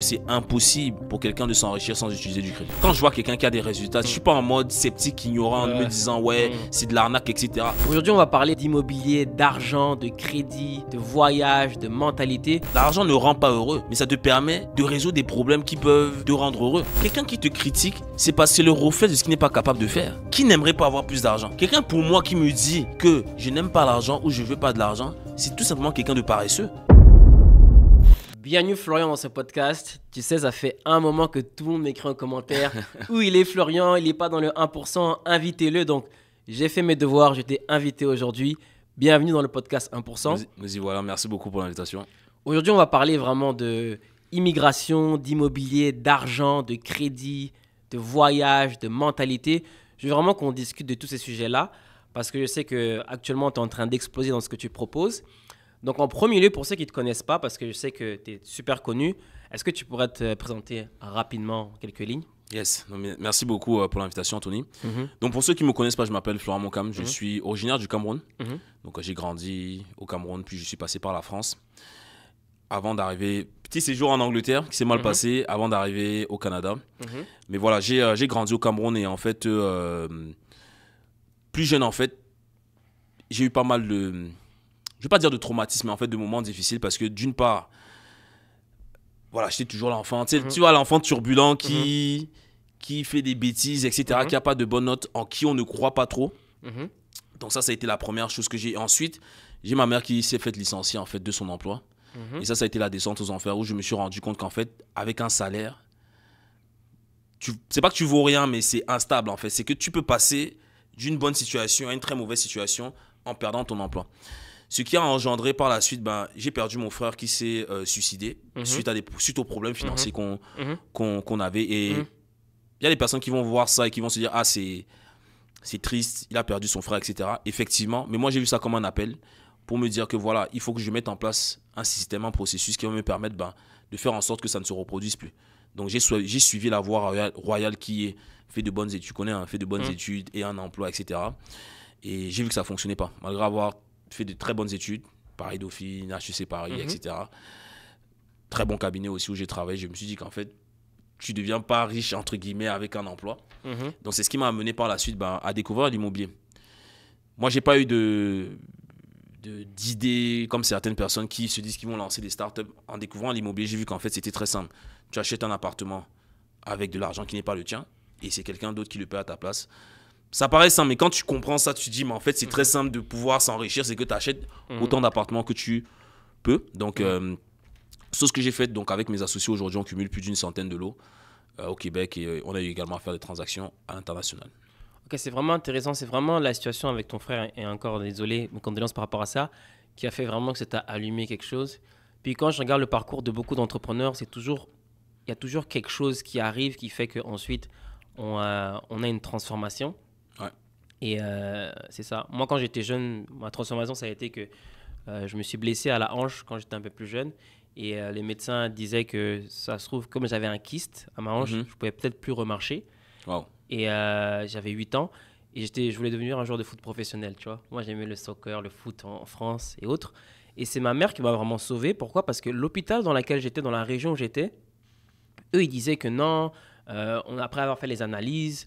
C'est impossible pour quelqu'un de s'enrichir sans utiliser du crédit. Quand je vois quelqu'un qui a des résultats, je suis pas en mode sceptique, ignorant, me disant ouais, c'est de l'arnaque, etc. Aujourd'hui, on va parler d'immobilier, d'argent, de crédit, de voyage, de mentalité. L'argent ne rend pas heureux, mais ça te permet de résoudre des problèmes qui peuvent te rendre heureux. Quelqu'un qui te critique, c'est parce que c'est le reflet de ce qu'il n'est pas capable de faire. Qui n'aimerait pas avoir plus d'argent? Quelqu'un pour moi qui me dit que je n'aime pas l'argent ou je veux pas de l'argent, c'est tout simplement quelqu'un de paresseux. Bienvenue Florian dans ce podcast. Tu sais, ça fait un moment que tout le monde m'écrit en commentaire où il est Florian, il n'est pas dans le 1%, invitez-le. Donc, j'ai fait mes devoirs, je t'ai invité aujourd'hui. Bienvenue dans le podcast 1%. Nous y voilà, merci beaucoup pour l'invitation. Aujourd'hui, on va parler vraiment de immigration, d'immobilier, d'argent, de crédit, de voyage, de mentalité. Je veux vraiment qu'on discute de tous ces sujets-là parce que je sais qu'actuellement, tu es en train d'exploser dans ce que tu proposes. Donc, en premier lieu, pour ceux qui ne te connaissent pas, parce que je sais que tu es super connu, est-ce que tu pourrais te présenter rapidement en quelques lignes? Yes, merci beaucoup pour l'invitation, Anthony. Donc, pour ceux qui ne me connaissent pas, je m'appelle Florent Moncam, je suis originaire du Cameroun. Donc, j'ai grandi au Cameroun, puis je suis passé par la France. Avant d'arriver, petit séjour en Angleterre qui s'est mal passé avant d'arriver au Canada. Mais voilà, j'ai grandi au Cameroun et en fait, plus jeune, en fait, j'ai eu pas mal de... Je ne vais pas dire de traumatisme, mais en fait de moments difficiles parce que d'une part, voilà, j'étais toujours l'enfant. Tu vois, l'enfant turbulent qui fait des bêtises, etc., qui n'a pas de bonnes notes, en qui on ne croit pas trop. Donc ça a été la première chose que j'ai. Ensuite, j'ai ma mère qui s'est fait licencier en fait, de son emploi. Et ça a été la descente aux enfers où je me suis rendu compte qu'en fait, avec un salaire, c'est pas que tu vaux rien, mais c'est instable en fait. C'est que tu peux passer d'une bonne situation à une très mauvaise situation en perdant ton emploi. Ce qui a engendré par la suite, j'ai perdu mon frère qui s'est suicidé suite aux problèmes financiers qu'on avait. Et il y a des personnes qui vont voir ça et qui vont se dire « Ah, c'est triste, il a perdu son frère, etc. » Effectivement, mais moi j'ai vu ça comme un appel pour me dire que voilà, il faut que je mette en place un système, un processus qui va me permettre de faire en sorte que ça ne se reproduise plus. Donc j'ai suivi la voie royale qui est fait de bonnes études, tu connais, fait de bonnes études et un emploi, etc. Et j'ai vu que ça ne fonctionnait pas, malgré avoir fait de très bonnes études, Paris Dauphine, HEC Paris, etc. Très bon cabinet aussi où j'ai travaillé. Je me suis dit qu'en fait, tu ne deviens pas riche, entre guillemets, avec un emploi. Donc, c'est ce qui m'a amené par la suite à découvrir l'immobilier. Moi, je n'ai pas eu d'idées comme certaines personnes qui se disent qu'ils vont lancer des startups. En découvrant l'immobilier, j'ai vu qu'en fait, c'était très simple. Tu achètes un appartement avec de l'argent qui n'est pas le tien et c'est quelqu'un d'autre qui le paie à ta place. Ça paraît simple, mais quand tu comprends ça, tu te dis, mais en fait, c'est très simple de pouvoir s'enrichir, c'est que tu achètes autant d'appartements que tu peux. Donc, c'est ce que j'ai fait. Donc, avec mes associés, aujourd'hui, on cumule plus d'une centaine de lots au Québec et on a eu également à faire des transactions à l'international. Ok, c'est vraiment intéressant. C'est vraiment la situation avec ton frère, et encore désolé, mes condoléances par rapport à ça, qui a fait vraiment que ça t'a allumé quelque chose. Puis quand je regarde le parcours de beaucoup d'entrepreneurs, il y a toujours quelque chose qui arrive qui fait qu'ensuite, on a une transformation. Et c'est ça. Moi, quand j'étais jeune, ma transformation, ça a été que je me suis blessé à la hanche quand j'étais un peu plus jeune. Et les médecins disaient que ça se trouve, comme j'avais un kyste à ma hanche, je pouvais peut-être plus remarcher. Wow. Et j'avais 8 ans. Et je voulais devenir un joueur de foot professionnel, tu vois. Moi, j'aimais le soccer, le foot en France et autres. Et c'est ma mère qui m'a vraiment sauvé. Pourquoi? Parce que l'hôpital dans lequel j'étais, dans la région où j'étais, eux, ils disaient que non, après avoir fait les analyses,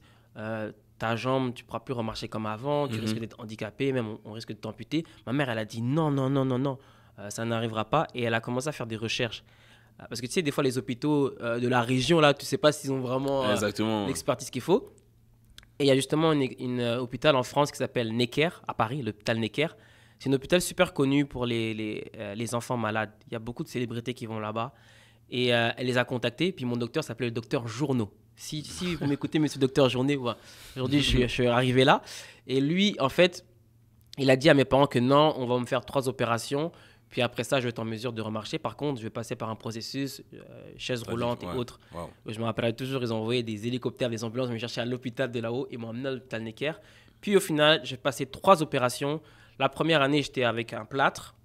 ta jambe, tu ne pourras plus remarcher comme avant, tu risques d'être handicapé, même on risque de t'amputer. Ma mère, elle a dit non, ça n'arrivera pas. Et elle a commencé à faire des recherches. Parce que tu sais, des fois, les hôpitaux de la région, là, tu ne sais pas s'ils ont vraiment l'expertise qu'il faut. Et il y a justement un hôpital en France qui s'appelle Necker, à Paris, l'hôpital Necker. C'est un hôpital super connu pour les enfants malades. Il y a beaucoup de célébrités qui vont là-bas. Et elle les a contactés. Puis mon docteur s'appelait le docteur Journeau. Si vous m'écoutez, monsieur docteur Journeau, ouais, aujourd'hui, je suis arrivé là. Et lui, en fait, il a dit à mes parents que non, on va me faire 3 opérations. Puis après ça, je vais être en mesure de remarcher. Par contre, je vais passer par un processus, chaise roulante et autres. Wow. Je me rappellerai toujours, ils ont envoyé des hélicoptères, des ambulances me chercher à l'hôpital de là-haut. Ils m'ont emmené à l'hôpital Necker. Puis au final, j'ai passé 3 opérations. La première année, j'étais avec un plâtre.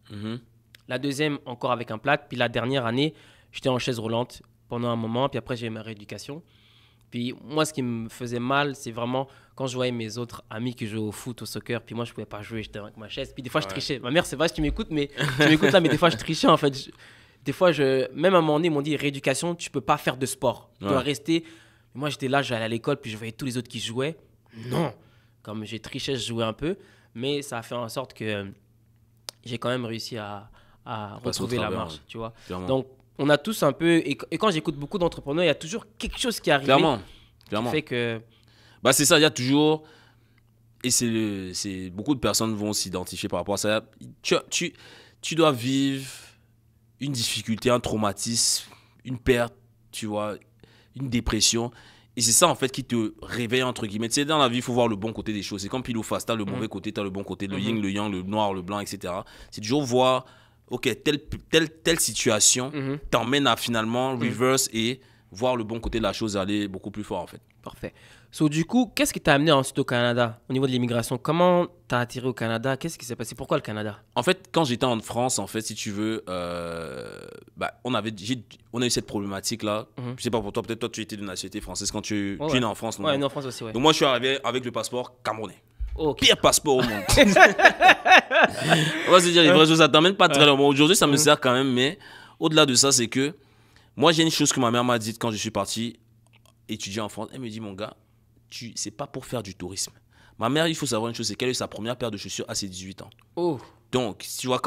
La deuxième, encore avec un plâtre. Puis la dernière année, j'étais en chaise roulante pendant un moment. Puis après, j'ai eu ma rééducation. Puis moi, ce qui me faisait mal, c'est vraiment quand je voyais mes autres amis qui jouaient au foot, au soccer, puis moi, je ne pouvais pas jouer, j'étais avec ma chaise. Puis des fois, je trichais. Ma mère, c'est vrai, si tu m'écoutes, mais tu m'écoutes là, mais des fois, je trichais en fait. Des fois, même à un moment donné, ils m'ont dit rééducation, tu peux pas faire de sport. Tu dois rester. Moi, j'étais là, j'allais à l'école, puis je voyais tous les autres qui jouaient. Non. Comme j'ai triché, je jouais un peu. Mais ça a fait en sorte que j'ai quand même réussi à retrouver la marche, tu vois. Clairement. Donc, on a tous un peu... Et quand j'écoute beaucoup d'entrepreneurs, il y a toujours quelque chose qui arrive. Clairement. Qui fait que... Bah, c'est ça, il y a toujours... Et c'est beaucoup de personnes vont s'identifier par rapport à ça. Tu dois vivre une difficulté, un traumatisme, une perte, tu vois, une dépression. Et c'est ça, en fait, qui te réveille, entre guillemets. Tu sais, dans la vie, il faut voir le bon côté des choses. C'est comme pile ou face. Tu as le mauvais côté, tu as le bon côté, le yin, le yang, le noir, le blanc, etc. C'est toujours voir, OK, telle situation t'emmène à finalement reverse et voir le bon côté de la chose, aller beaucoup plus fort, en fait. Parfait. So, du coup, qu'est-ce qui t'a amené ensuite au Canada au niveau de l'immigration? Comment t'as atterri au Canada? Qu'est-ce qui s'est passé? Pourquoi le Canada? En fait, quand j'étais en France, en fait, si tu veux, on a eu cette problématique-là. Je sais pas pour toi, peut-être toi, tu étais de nationalité française quand tu es né en France. Ouais, né en France aussi, ouais. Donc moi, je suis arrivé avec le passeport camerounais. Okay. Pire passeport au monde. On va se dire les vraies choses, ça t'emmène pas très loin. Aujourd'hui, ça me sert quand même, mais au-delà de ça, c'est que moi, j'ai une chose que ma mère m'a dit quand je suis parti étudier en France. Elle me dit, mon gars, c'est pas pour faire du tourisme. Ma mère, il faut savoir une chose, c'est qu'elle a eu sa première paire de chaussures à ses 18 ans. Oh. Donc, tu vois,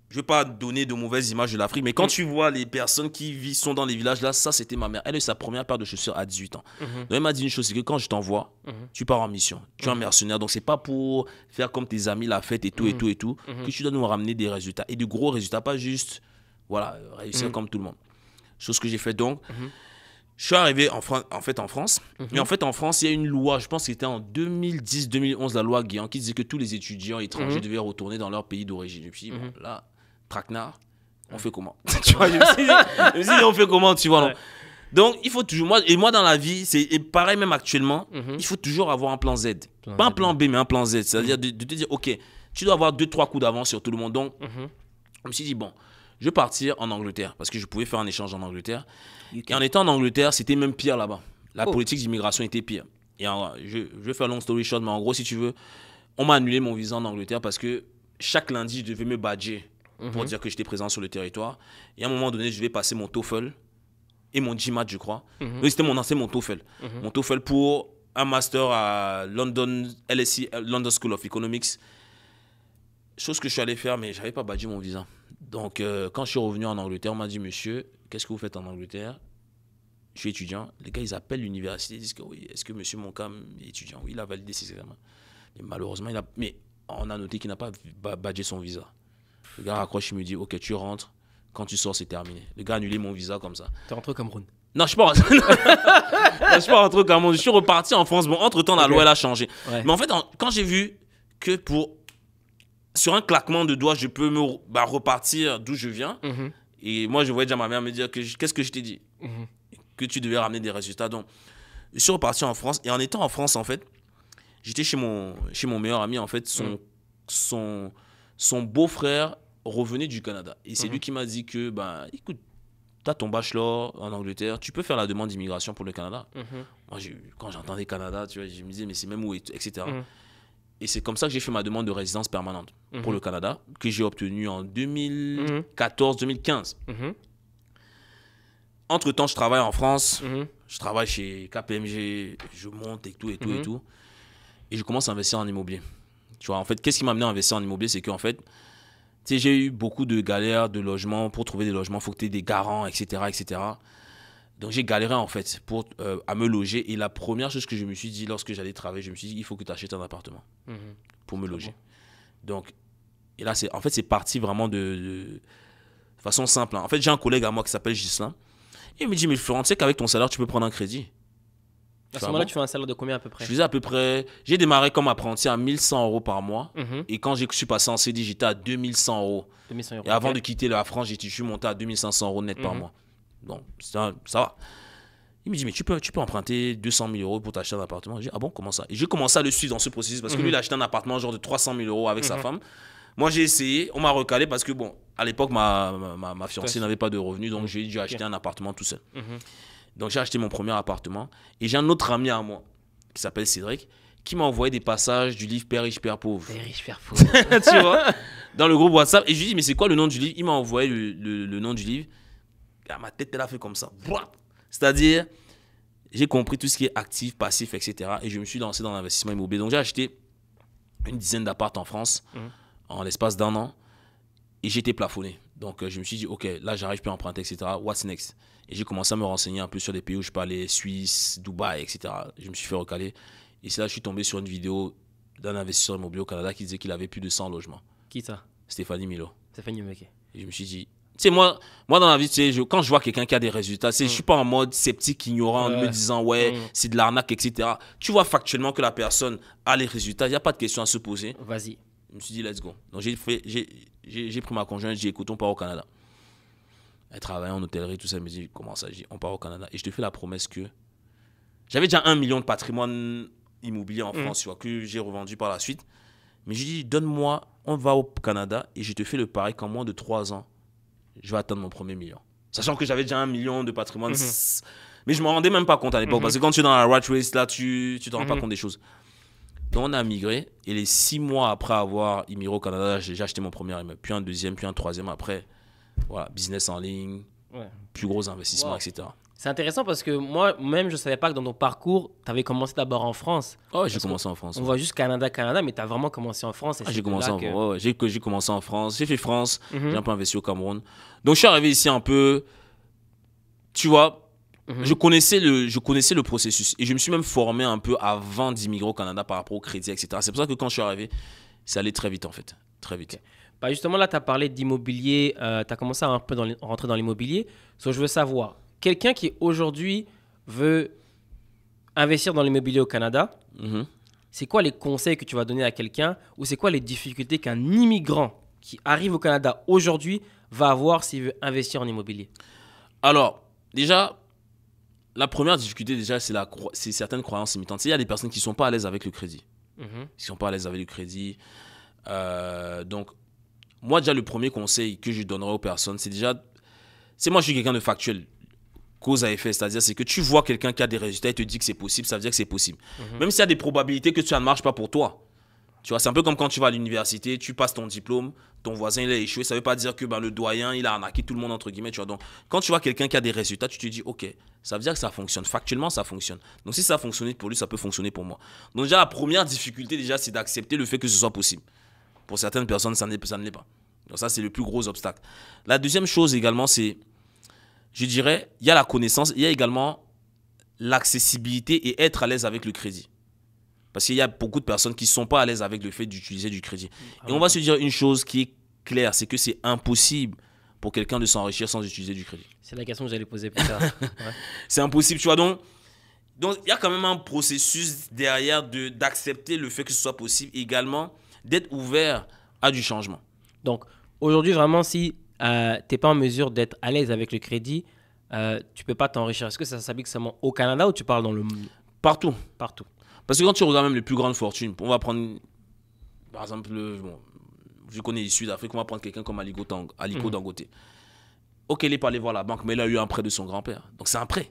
je vais pas donner de mauvaises images de l'Afrique, mais quand tu vois les personnes qui sont dans les villages là, ça c'était ma mère. Elle a eu sa première paire de chaussures à 18 ans. Donc elle m'a dit une chose, c'est que quand je t'envoie, tu pars en mission, tu es un mercenaire. Donc c'est pas pour faire comme tes amis la fête et tout que tu dois nous ramener des résultats et de gros résultats, pas juste voilà réussir comme tout le monde. Chose que j'ai fait donc. Je suis arrivé en France. Et en fait, en France, il y a une loi, je pense que c'était en 2010-2011, la loi Guéant, qui disait que tous les étudiants étrangers devaient retourner dans leur pays d'origine. Et puis, bon, là, traquenard, on fait comment? Tu vois, je me suis dit, on fait comment, tu vois, non? Donc, il faut toujours... Moi, dans la vie, et pareil même actuellement, il faut toujours avoir un plan Z. Pas un plan B, mais un plan Z. C'est-à-dire de te dire, OK, tu dois avoir 2-3 coups d'avance sur tout le monde. Donc, je me suis dit, bon, je vais partir en Angleterre, parce que je pouvais faire un échange en Angleterre. Et en étant en Angleterre, c'était même pire là-bas. La politique d'immigration était pire. Et je vais faire long story short, mais en gros, si tu veux, on m'a annulé mon visa en Angleterre parce que chaque lundi, je devais me badger pour dire que j'étais présent sur le territoire. Et à un moment donné, je devais passer mon TOEFL et mon GMAT, je crois. Oui, c'était mon TOEFL. Mon TOEFL pour un master à London, LSE, London School of Economics. Chose que je suis allé faire, mais je n'avais pas badgé mon visa. Donc, quand je suis revenu en Angleterre, on m'a dit, monsieur, qu'est-ce que vous faites en Angleterre? Je suis étudiant. Les gars, ils appellent l'université, ils disent que oui, est-ce que monsieur Moncam est étudiant? Oui, il a validé ses examens. Mais malheureusement, on a noté qu'il n'a pas badgé son visa. Le gars raccroche, il me dit, ok, tu rentres. Quand tu sors, c'est terminé. Le gars a annulé mon visa comme ça. T'es rentré au Cameroun? Non, je suis pas rentré au Cameroun. Je suis reparti en France. Bon, entre-temps, la loi, elle a changé. Ouais. Mais en fait, quand j'ai vu que sur un claquement de doigts, je peux repartir d'où je viens. Et moi, je voyais déjà ma mère me dire qu'est-ce que je t'ai dit? Que tu devais ramener des résultats. Donc, je suis reparti en France. Et en étant en France, en fait, j'étais chez mon meilleur ami. En fait, son beau-frère revenait du Canada. Et c'est lui qui m'a dit que, écoute, tu as ton bachelor en Angleterre, tu peux faire la demande d'immigration pour le Canada. Moi, quand j'entendais Canada, tu vois, je me disais, mais c'est même où, etc. Et c'est comme ça que j'ai fait ma demande de résidence permanente pour le Canada, que j'ai obtenue en 2014-2015. Entre-temps, je travaille en France, je travaille chez KPMG, je monte et tout. Et je commence à investir en immobilier. Tu vois, en fait, qu'est-ce qui m'a amené à investir en immobilier? C'est qu'en fait, tu sais, j'ai eu beaucoup de galères de logements. Pour trouver des logements, il faut que tu aies des garants, etc. Donc, j'ai galéré, en fait, à me loger. Et la première chose que je me suis dit lorsque j'allais travailler, je me suis dit, il faut que tu achètes un appartement pour me loger. Donc, et là, c'est parti vraiment de façon simple. En fait, j'ai un collègue à moi qui s'appelle Ghislain. Et il me dit, mais Florent, tu sais qu'avec ton salaire, tu peux prendre un crédit. À ce moment-là, tu fais un salaire de combien à peu près? Je faisais à peu près... J'ai démarré comme apprenti à 1 100 € par mois. Et quand je suis passé en CDI, j'étais à 2 100 €. Et avant de quitter la France, je suis monté à 2 500 € net par mois. Donc, ça va. Il me dit, mais tu peux emprunter 200 000 € pour t'acheter un appartement. J'ai dit, ah bon, comment ça? Et j'ai commencé à le suivre dans ce processus parce que lui, il a acheté un appartement genre de 300 000 € avec sa femme. Moi, j'ai essayé, on m'a recalé parce que, bon, à l'époque, ma fiancée n'avait pas de revenus, donc j'ai dû acheter un appartement tout seul. Donc, j'ai acheté mon premier appartement. Et j'ai un autre ami à moi, qui s'appelle Cédric, qui m'a envoyé des passages du livre Père riche, Père pauvre. Père riche, Père pauvre. Tu vois? dans le groupe WhatsApp. Et je lui dis, mais c'est quoi le nom du livre? Il m'a envoyé le nom du livre. Et ma tête, elle a fait comme ça. C'est-à-dire, j'ai compris tout ce qui est actif, passif, etc. Et je me suis lancé dans l'investissement immobilier. Donc, j'ai acheté une dizaine d'apparts en France en l'espace d'1 an. Et j'ai été plafonné. Donc, je me suis dit, OK, là, j'arrive plus à emprunter, etc. What's next? Et j'ai commencé à me renseigner un peu sur les pays où je parlais, Suisse, Dubaï, etc. Je me suis fait recaler. Et c'est là que je suis tombé sur une vidéo d'un investisseur immobilier au Canada qui disait qu'il avait plus de 100 logements. Qui ça? Stéphanie Milo. Stéphanie Milo, ok. Et je me suis dit, tu sais, moi dans la vie, tu sais, quand je vois quelqu'un qui a des résultats, je ne suis pas en mode sceptique, ignorant, en me disant, ouais, c'est de l'arnaque, etc. Tu vois factuellement que la personne a les résultats, il n'y a pas de question à se poser. Vas-y. Je me suis dit, let's go. Donc, j'ai pris ma conjointe, j'ai dit, écoute, on part au Canada. Elle travaillait en hôtellerie, tout ça. Elle me dit, comment ça? J'ai dit, on part au Canada. Et je te fais la promesse que j'avais déjà 1 million de patrimoine immobilier en France, tu vois, que j'ai revendu par la suite. Mais je dis, donne-moi, on va au Canada et je te fais le pari qu'en moins de 3 ans, je vais atteindre mon premier million. Sachant que j'avais déjà 1 million de patrimoine. Mais je ne me rendais même pas compte à l'époque. Parce que quand tu es dans la rat race, là, tu ne te rends pas compte des choses. Donc, on a migré. Et les 6 mois après avoir immigré au Canada, j'ai acheté mon premier immeuble. Puis un deuxième, puis un troisième après. Voilà, business en ligne, plus gros investissements, etc. C'est intéressant parce que moi-même, je ne savais pas que dans ton parcours, tu avais commencé d'abord en France. Oh, j'ai commencé en France. On voit juste Canada, mais tu as vraiment commencé en France. J'ai commencé en France. J'ai fait France, j'ai un peu investi au Cameroun. Donc, je suis arrivé ici un peu, tu vois, je connaissais le processus. Et je me suis même formé un peu avant d'immigrer au Canada par rapport au crédit, etc. C'est pour ça que quand je suis arrivé, ça allait très vite, en fait. Très vite. Okay. Bah justement, là, tu as parlé d'immobilier. Tu as commencé à un peu rentrer dans l'immobilier. So, je veux savoir, quelqu'un qui aujourd'hui veut investir dans l'immobilier au Canada, c'est quoi les conseils que tu vas donner à quelqu'un ou c'est quoi les difficultés qu'un immigrant qui arrive au Canada aujourd'hui va avoir s'il veut investir en immobilier? Alors, déjà, la première difficulté, déjà, c'est certaines croyances limitantes. Il y a des personnes qui ne sont pas à l'aise avec le crédit. Ils ne sont pas à l'aise avec le crédit. Donc, moi, déjà, le premier conseil que je donnerais aux personnes, c'est déjà... moi, je suis quelqu'un de factuel. Cause à effet, c'est-à-dire c'est que tu vois quelqu'un qui a des résultats et te dit que c'est possible, ça veut dire que c'est possible. Même s'il y a des probabilités que ça ne marche pas pour toi. Tu vois, c'est un peu comme quand tu vas à l'université, tu passes ton diplôme, ton voisin il a échoué, ça ne veut pas dire que le doyen il a arnaqué tout le monde entre guillemets. Tu vois, donc quand tu vois quelqu'un qui a des résultats, tu te dis ok, ça veut dire que ça fonctionne. Factuellement, ça fonctionne. Donc si ça a fonctionné pour lui, ça peut fonctionner pour moi. Donc déjà la première difficulté déjà c'est d'accepter le fait que ce soit possible. Pour certaines personnes, ça ne l'est pas. Donc ça c'est le plus gros obstacle. La deuxième chose également c'est, je dirais, il y a la connaissance, il y a également l'accessibilité et être à l'aise avec le crédit. Parce qu'il y a beaucoup de personnes qui ne sont pas à l'aise avec le fait d'utiliser du crédit. Et on va se dire une chose qui est claire, c'est que c'est impossible pour quelqu'un de s'enrichir sans utiliser du crédit. C'est la question que j'allais poser plus tard. C'est impossible, tu vois. Donc, il y a quand même un processus derrière d'accepter le fait que ce soit possible, et également d'être ouvert à du changement. Donc, aujourd'hui, vraiment, si tu n'es pas en mesure d'être à l'aise avec le crédit, tu ne peux pas t'enrichir. Est-ce que ça s'applique seulement au Canada ou tu parles dans le monde? Partout. Partout. Parce que quand tu regardes même les plus grandes fortunes, on va prendre, par exemple, je connais l'issue d'Afrique, on va prendre quelqu'un comme Aliko Dangote. Ok, il n'est pas allé voir la banque, mais il a eu un prêt de son grand-père. Donc c'est un prêt.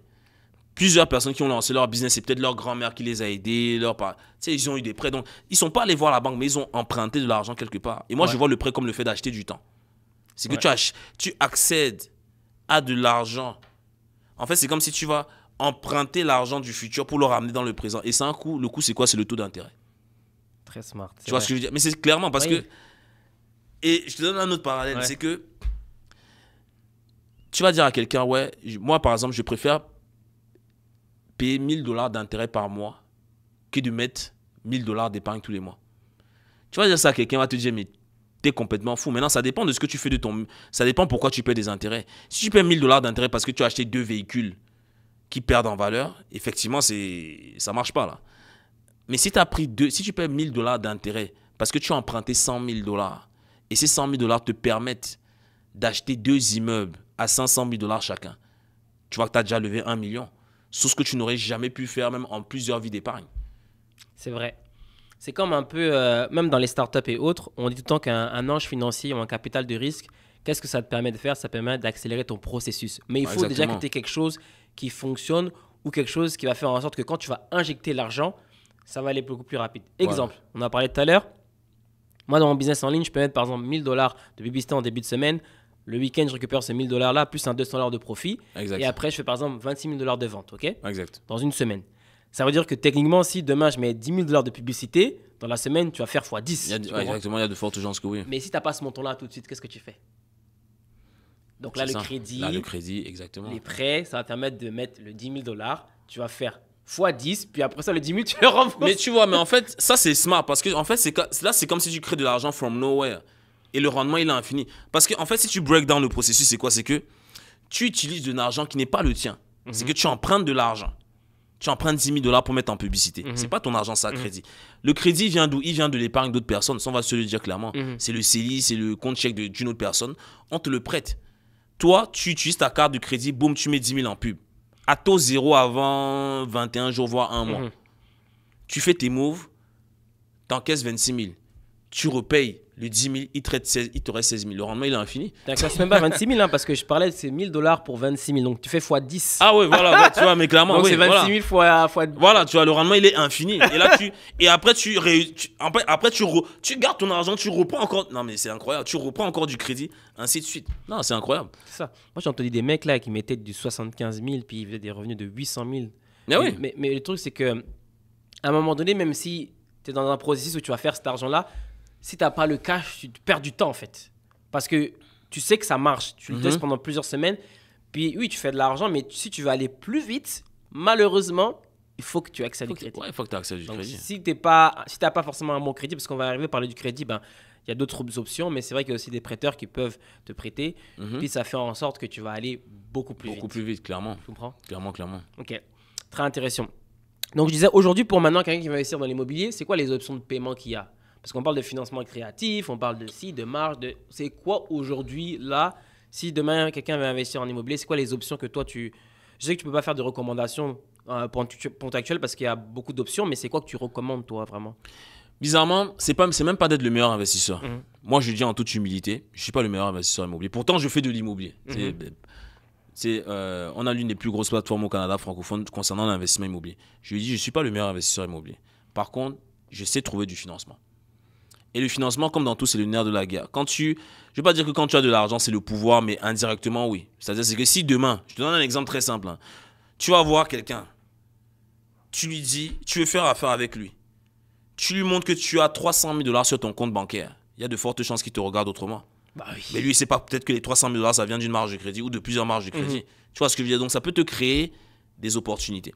Plusieurs personnes qui ont lancé leur business, c'est peut-être leur grand-mère qui les a aidés, ils ont eu des prêts. Donc ils ne sont pas allés voir la banque, mais ils ont emprunté de l'argent quelque part. Et moi, je vois le prêt comme le fait d'acheter du temps. C'est que tu accèdes à de l'argent. En fait, c'est comme si tu vas emprunter l'argent du futur pour le ramener dans le présent. Et c'est un coût. Le coût, c'est quoi? C'est le taux d'intérêt. Très smart. Tu vois ce que je veux dire? Mais c'est clairement parce que... Et je te donne un autre parallèle. C'est que tu vas dire à quelqu'un, ouais, moi, par exemple, je préfère payer $1000 d'intérêt par mois que de mettre $1000 d'épargne tous les mois. Tu vas dire ça à quelqu'un, va te dire, mais t'es complètement fou. Maintenant, ça dépend de ce que tu fais de ton... Ça dépend pourquoi tu payes des intérêts. Si tu payes $1000 d'intérêt parce que tu as acheté 2 véhicules qui perdent en valeur, effectivement, ça ne marche pas là. Mais si tu payes $1000 d'intérêt parce que tu as emprunté $100 000 et ces $100 000 te permettent d'acheter 2 immeubles à $500 000 chacun, tu vois que tu as déjà levé 1 million. Sur ce que tu n'aurais jamais pu faire même en plusieurs vies d'épargne. C'est vrai. C'est comme un peu, même dans les startups et autres, on dit tout le temps qu'un ange financier ou un capital de risque, qu'est-ce que ça te permet de faire? Ça permet d'accélérer ton processus. Mais il faut déjà que tu aies quelque chose qui fonctionne ou quelque chose qui va faire en sorte que quand tu vas injecter l'argent, ça va aller beaucoup plus rapide. Exemple, on a parlé tout à l'heure, Moi, dans mon business en ligne, je peux mettre par exemple 1 000 $ de publicité en début de semaine. Le week-end, je récupère ces 1 000 $ là, plus un 200 $ de profit. Exact. Et après, je fais par exemple 26 000 $ de vente, ok? Exact. Dans une semaine. Ça veut dire que techniquement, si demain, je mets 10 000 $ de publicité, dans la semaine, tu vas faire x10. Exactement, il y a de fortes chances que oui. Mais si tu n'as pas ce montant-là tout de suite, qu'est-ce que tu fais? Donc là, le crédit, Là, le crédit, exactement. les prêts, ça va te permettre de mettre le 10 000 $. Tu vas faire x10, puis après ça, le 10 000, tu le rembourses. Mais tu vois, mais en fait, ça, c'est smart. Parce que, en fait, là, c'est comme si tu crées de l'argent from nowhere. Et le rendement, il est infini. Parce que, en fait, si tu break down le processus, c'est quoi? C'est que tu utilises de l'argent qui n'est pas le tien. C'est que tu empruntes de l'argent. Tu empruntes 10 000 $ pour mettre en publicité. C'est pas ton argent, ça, crédit. Le crédit vient d'où? Il vient de l'épargne d'autres personnes. Ça, on va se le dire clairement. C'est le CELI, c'est le compte chèque d'une autre personne. On te le prête. Toi, tu utilises ta carte de crédit, boum, tu mets 10 000 en pub. À taux zéro avant 21 jours, voire un mois. Tu fais tes moves, t'encaisses 26 000. Tu repayes le 10 000, il te reste 16 000. Le rendement, il est infini. T'encaisses même pas 26 000, hein, parce que je parlais de ces 1 000 $ pour 26 000. Donc tu fais x10. Ah ouais, voilà, tu vois, mais clairement. Donc oui, c'est 26 000 fois. Voilà, tu vois, le rendement, il est infini. Et là, après, tu gardes ton argent, tu reprends encore. Non, mais c'est incroyable. Tu reprends encore du crédit, ainsi de suite. Non, c'est incroyable. C'est ça. Moi, j'ai entendu des mecs là qui mettaient du 75 000, puis ils faisaient des revenus de 800 000. Mais oui. Mais le truc, c'est que à un moment donné, même si tu es dans un processus où tu vas faire cet argent-là, si tu n'as pas le cash, tu perds du temps en fait. Parce que tu sais que ça marche. Tu le testes pendant plusieurs semaines. Puis oui, tu fais de l'argent, mais si tu veux aller plus vite, malheureusement, il faut que tu aies accès à du crédit. Ouais, il faut que tu aies accès à du Donc, crédit. si tu n'as pas forcément un bon crédit, parce qu'on va arriver à parler du crédit, ben, il y a d'autres options, mais c'est vrai qu'il y a aussi des prêteurs qui peuvent te prêter. Puis ça fait en sorte que tu vas aller beaucoup plus vite. Beaucoup plus vite, clairement. Tu comprends? Clairement. Ok, très intéressant. Donc je disais, aujourd'hui, pour maintenant, quelqu'un qui va investir dans l'immobilier, c'est quoi les options de paiement qu'il y a? Parce qu'on parle de financement créatif, on parle de marge, c'est quoi aujourd'hui, là, si demain quelqu'un veut investir en immobilier, c'est quoi les options que toi tu... Je sais que tu ne peux pas faire de recommandations pour ton actuel parce qu'il y a beaucoup d'options, mais c'est quoi que tu recommandes toi vraiment? Bizarrement, c'est même pas d'être le meilleur investisseur. Moi, je dis en toute humilité, je ne suis pas le meilleur investisseur immobilier. Pourtant, je fais de l'immobilier. On a l'une des plus grosses plateformes au Canada francophone concernant l'investissement immobilier. Je lui dis, je ne suis pas le meilleur investisseur immobilier. Par contre, je sais trouver du financement. Et le financement, comme dans tout, c'est le nerf de la guerre. Je ne vais pas dire que quand tu as de l'argent, c'est le pouvoir, mais indirectement, oui. C'est-à-dire c'est que si demain, je te donne un exemple très simple, hein, tu vas voir quelqu'un, tu lui dis, tu veux faire affaire avec lui, tu lui montres que tu as 300 000 $ sur ton compte bancaire, il y a de fortes chances qu'il te regarde autrement. Bah oui. Mais lui, il ne sait pas peut-être que les 300 000 $, ça vient d'une marge de crédit ou de plusieurs marges de crédit. Tu vois ce que je veux dire? Donc, ça peut te créer des opportunités.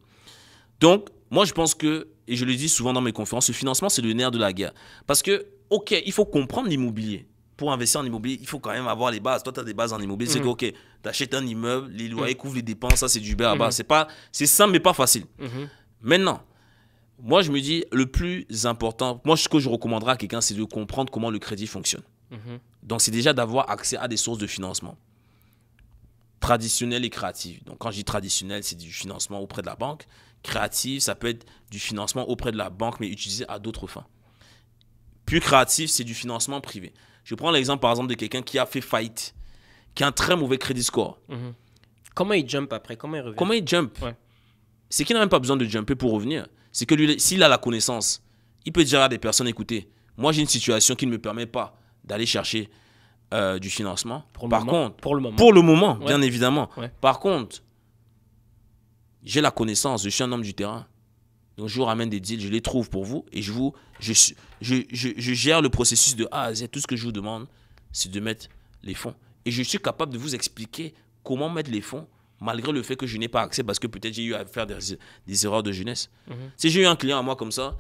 Donc, moi, je pense que, et je le dis souvent dans mes conférences, le financement, c'est le nerf de la guerre. Parce que, ok, il faut comprendre l'immobilier. Pour investir en immobilier, il faut quand même avoir les bases. Toi, tu as des bases en immobilier. C'est que, ok, tu achètes un immeuble, les loyers couvrent les dépenses, ça, c'est du b.a.-ba. C'est simple, mais pas facile. Maintenant, moi, je me dis, le plus important, moi, ce que je recommanderais à quelqu'un, c'est de comprendre comment le crédit fonctionne. Donc, c'est déjà d'avoir accès à des sources de financement traditionnelles et créatives. Donc, quand je dis traditionnel, c'est du financement auprès de la banque. Créatif, ça peut être du financement auprès de la banque, mais utilisé à d'autres fins. Plus créatif, c'est du financement privé. Je prends l'exemple, par exemple, de quelqu'un qui a fait faillite, qui a un très mauvais crédit score. Comment il jump après? Comment il revient? Comment il jump? C'est qu'il n'a même pas besoin de jumper pour revenir. C'est que lui, s'il a la connaissance, il peut dire à des personnes, écoutez, moi j'ai une situation qui ne me permet pas d'aller chercher du financement. Pour le moment, bien évidemment. Par contre, j'ai la connaissance, je suis un homme du terrain. Donc je vous ramène des deals, je les trouve pour vous et je gère le processus de A à Z. Tout ce que je vous demande, c'est de mettre les fonds. Et je suis capable de vous expliquer comment mettre les fonds malgré le fait que je n'ai pas accès parce que peut-être j'ai eu à faire des erreurs de jeunesse. Si j'ai eu un client à moi comme ça,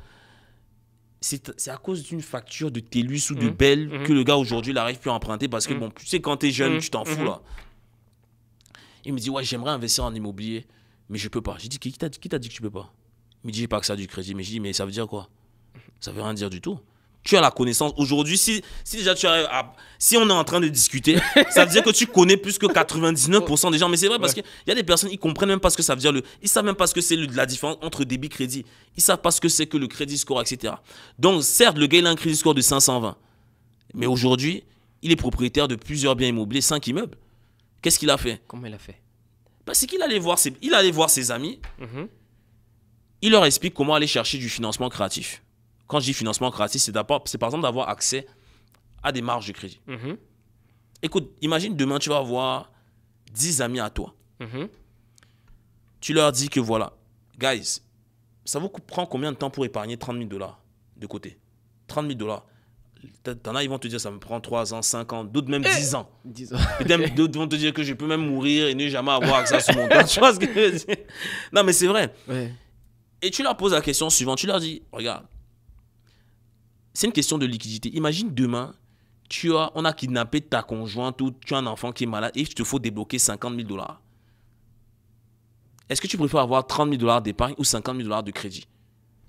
c'est à cause d'une facture de TELUS ou de Bell que le gars aujourd'hui n'arrive plus à emprunter parce que bon, tu sais, quand tu es jeune, tu t'en fous là. Il me dit, ouais, j'aimerais investir en immobilier, mais je peux pas. J'ai dit, qui t'a dit que tu peux pas? Il me dit, j'ai pas accès à du crédit. Mais je dis, mais ça veut dire quoi? Ça veut rien dire du tout. Tu as la connaissance. Aujourd'hui, si déjà tu arrives si on est en train de discuter, ça veut dire que tu connais plus que 99% des gens. Mais c'est vrai parce qu'il y a des personnes, ils comprennent même pas ce que ça veut dire. Ils savent même pas ce que c'est la différence entre débit et crédit. Ils savent pas ce que c'est que le crédit score, etc. Donc, certes, le gars, il a un crédit score de 520. Mais aujourd'hui, il est propriétaire de plusieurs biens immobiliers, 5 immeubles. Qu'est-ce qu'il a fait? Comment il a fait? C'est qu'il allait voir ses amis. Il leur explique comment aller chercher du financement créatif. Quand je dis financement créatif, c'est par exemple d'avoir accès a des marges de crédit. Mhm. Écoute, imagine demain, tu vas avoir 10 amis à toi. Mhm. Tu leur dis que voilà, guys, ça vous prend combien de temps pour épargner 30 000 $ de côté? 30 000 $. T'en as, ils vont te dire ça me prend 3 ans, 5 ans, d'autres même 10 ans. 10 ans. Peut-être d'autres vont te dire que je peux même mourir et ne jamais avoir accès à ce montant. Tu vois ce que je veux dire? Non, mais c'est vrai. Ouais. Et tu leur poses la question suivante. Tu leur dis, regarde, c'est une question de liquidité. Imagine demain, on a kidnappé ta conjointe ou tu as un enfant qui est malade et il te faut débloquer 50 000 $. Est-ce que tu préfères avoir 30 000 $ d'épargne ou 50 000 $ de crédit?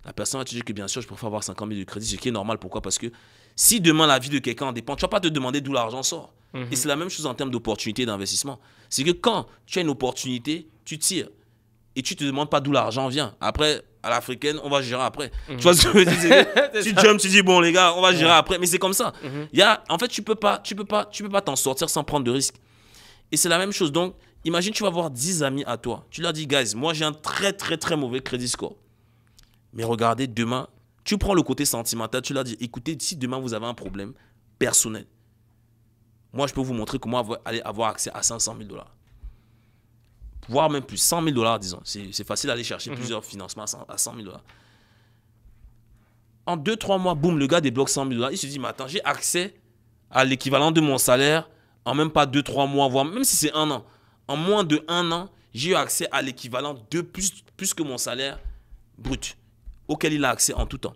La personne va te dire que bien sûr, je préfère avoir 50 000 de crédit, ce qui est normal. Pourquoi? Parce que si demain la vie de quelqu'un en dépend, tu ne vas pas te demander d'où l'argent sort. Et c'est la même chose en termes d'opportunité d'investissement. C'est que quand tu as une opportunité, tu tires. Et tu ne te demandes pas d'où l'argent vient. Après, à l'africaine, on va gérer après. Tu vois ce que je veux dire? Tu jumps, tu dis, bon les gars, on va gérer après. Mais c'est comme ça. En fait, tu peux pas t'en sortir sans prendre de risques. Et c'est la même chose. Donc, imagine, tu vas avoir 10 amis à toi. Tu leur dis, guys, moi j'ai un très très très mauvais crédit score. Mais regardez, demain, tu prends le côté sentimental, tu leur dis, écoutez, si demain vous avez un problème personnel, moi je peux vous montrer comment aller avoir accès à 500 000 $. Voire même plus, 100 000 $, disons. C'est facile d'aller chercher plusieurs financements à 100 000 $. En 2-3 mois, boum, le gars débloque 100 000 $. Il se dit, mais attends, j'ai accès à l'équivalent de mon salaire en même pas 2-3 mois, voire même si c'est 1 an. En moins de 1 an, j'ai eu accès à l'équivalent de plus que mon salaire brut, auquel il a accès en tout temps.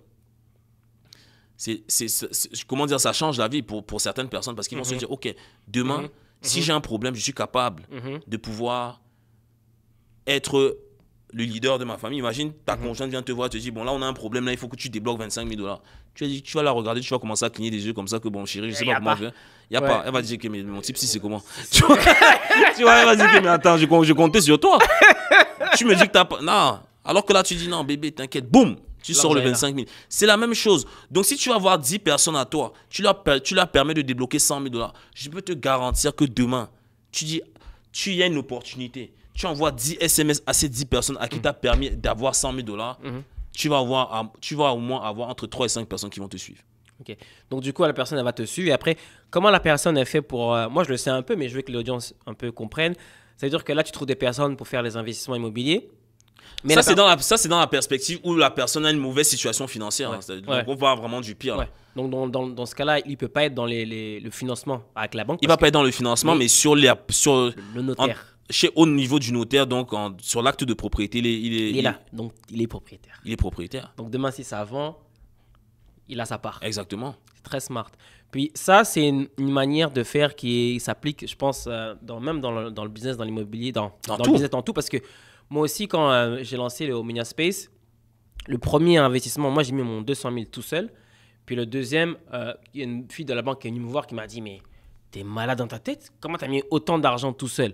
Comment dire, ça change la vie pour certaines personnes parce qu'ils vont se dire, ok, demain, si j'ai un problème, je suis capable de pouvoir être le leader de ma famille. Imagine, ta conjointe vient te voir, te dit, bon là on a un problème, là il faut que tu débloques 25 000 $. Tu vas la regarder, tu vas commencer à cligner des yeux comme ça que bon chérie, je sais pas comment faire. Il n'y a pas. Elle va dire que mais mon type si c'est comment. Tu vois, elle va dire que mais attends, je comptais sur toi. Tu me dis que t'as pas. Non. Alors que là tu dis non bébé, t'inquiète, boum, tu sors le 25 000. C'est la même chose. Donc si tu vas avoir 10 personnes à toi, tu leur permets de débloquer 100 000 $. Je peux te garantir que demain, tu y a une opportunité. Tu envoies 10 SMS à ces 10 personnes à qui tu as permis d'avoir 100 000 $. Tu vas au moins avoir entre 3 et 5 personnes qui vont te suivre. Ok. Donc, du coup, la personne, elle va te suivre. Et après, comment la personne, elle fait pour... moi, je le sais un peu, mais je veux que l'audience un peu comprenne. Ça veut dire que là, tu trouves des personnes pour faire les investissements immobiliers. Mais ça, c'est dans la perspective où la personne a une mauvaise situation financière. Ouais. Donc, on va vraiment du pire. Ouais. Donc, dans ce cas-là, il ne peut pas être dans le financement avec la banque. Il ne va pas être dans le financement, mais sur le notaire. Au niveau du notaire, donc sur l'acte de propriété, il est là. Donc, il est propriétaire. Il est propriétaire. Donc, demain, si ça vend, il a sa part. Exactement. C'est très smart. Puis ça, c'est une manière de faire qui s'applique, je pense, même dans le business, dans l'immobilier, dans le business, dans tout. Parce que moi aussi, quand j'ai lancé le Omnia Space, le premier investissement, moi, j'ai mis mon 200 000 tout seul. Puis le deuxième, il y a une fille de la banque qui est venue me voir qui m'a dit, mais t'es malade dans ta tête? Comment t'as mis autant d'argent tout seul?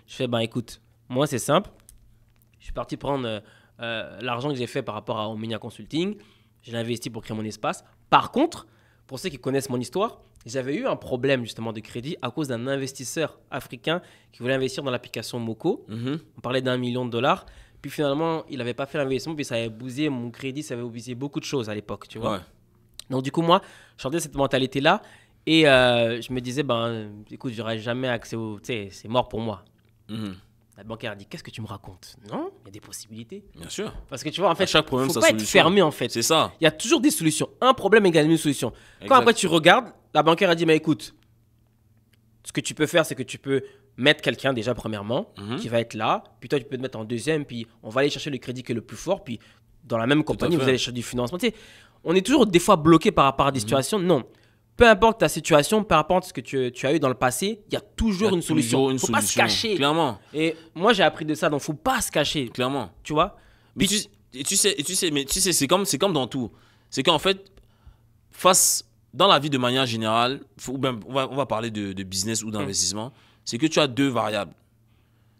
Je fais, ben écoute, moi, c'est simple. Je suis parti prendre l'argent que j'ai fait par rapport à Omnia Consulting. Je l'ai investi pour créer mon espace. Par contre, pour ceux qui connaissent mon histoire, j'avais eu un problème justement de crédit à cause d'un investisseur africain qui voulait investir dans l'application Moko. On parlait d'1 million de $. Puis finalement, il n'avait pas fait l'investissement, puis ça avait bousillé mon crédit, ça avait bousillé beaucoup de choses à l'époque, tu vois. Ouais. Donc du coup, moi, je sortais de cette mentalité-là et je me disais, ben, écoute, j'aurai jamais accès au... Tu sais, c'est mort pour moi. La banquière a dit, qu'est-ce que tu me racontes? Non, il y a des possibilités. Bien sûr. Parce que tu vois, en fait, à chaque problème, faut pas être fermé, en fait. C'est ça. Il y a toujours des solutions. Un problème égale une solution. Exact. Quand après tu regardes, la banquière a dit, mais écoute, ce que tu peux faire, c'est que tu peux mettre quelqu'un déjà premièrement, qui va être là, puis toi tu peux te mettre en deuxième, puis on va aller chercher le crédit qui est le plus fort, puis dans la même compagnie, vous allez chercher du financement. Tu sais, on est toujours des fois bloqué par rapport à des situations. Non. Peu importe ta situation, peu importe ce que tu as eu dans le passé, il y a toujours une solution. Il ne faut pas se cacher. Clairement. Et moi, j'ai appris de ça, donc il ne faut pas se cacher. Clairement. Tu vois? Mais tu sais, c'est comme dans tout. C'est qu'en fait, dans la vie de manière générale, on va parler de business ou d'investissement, c'est que tu as deux variables.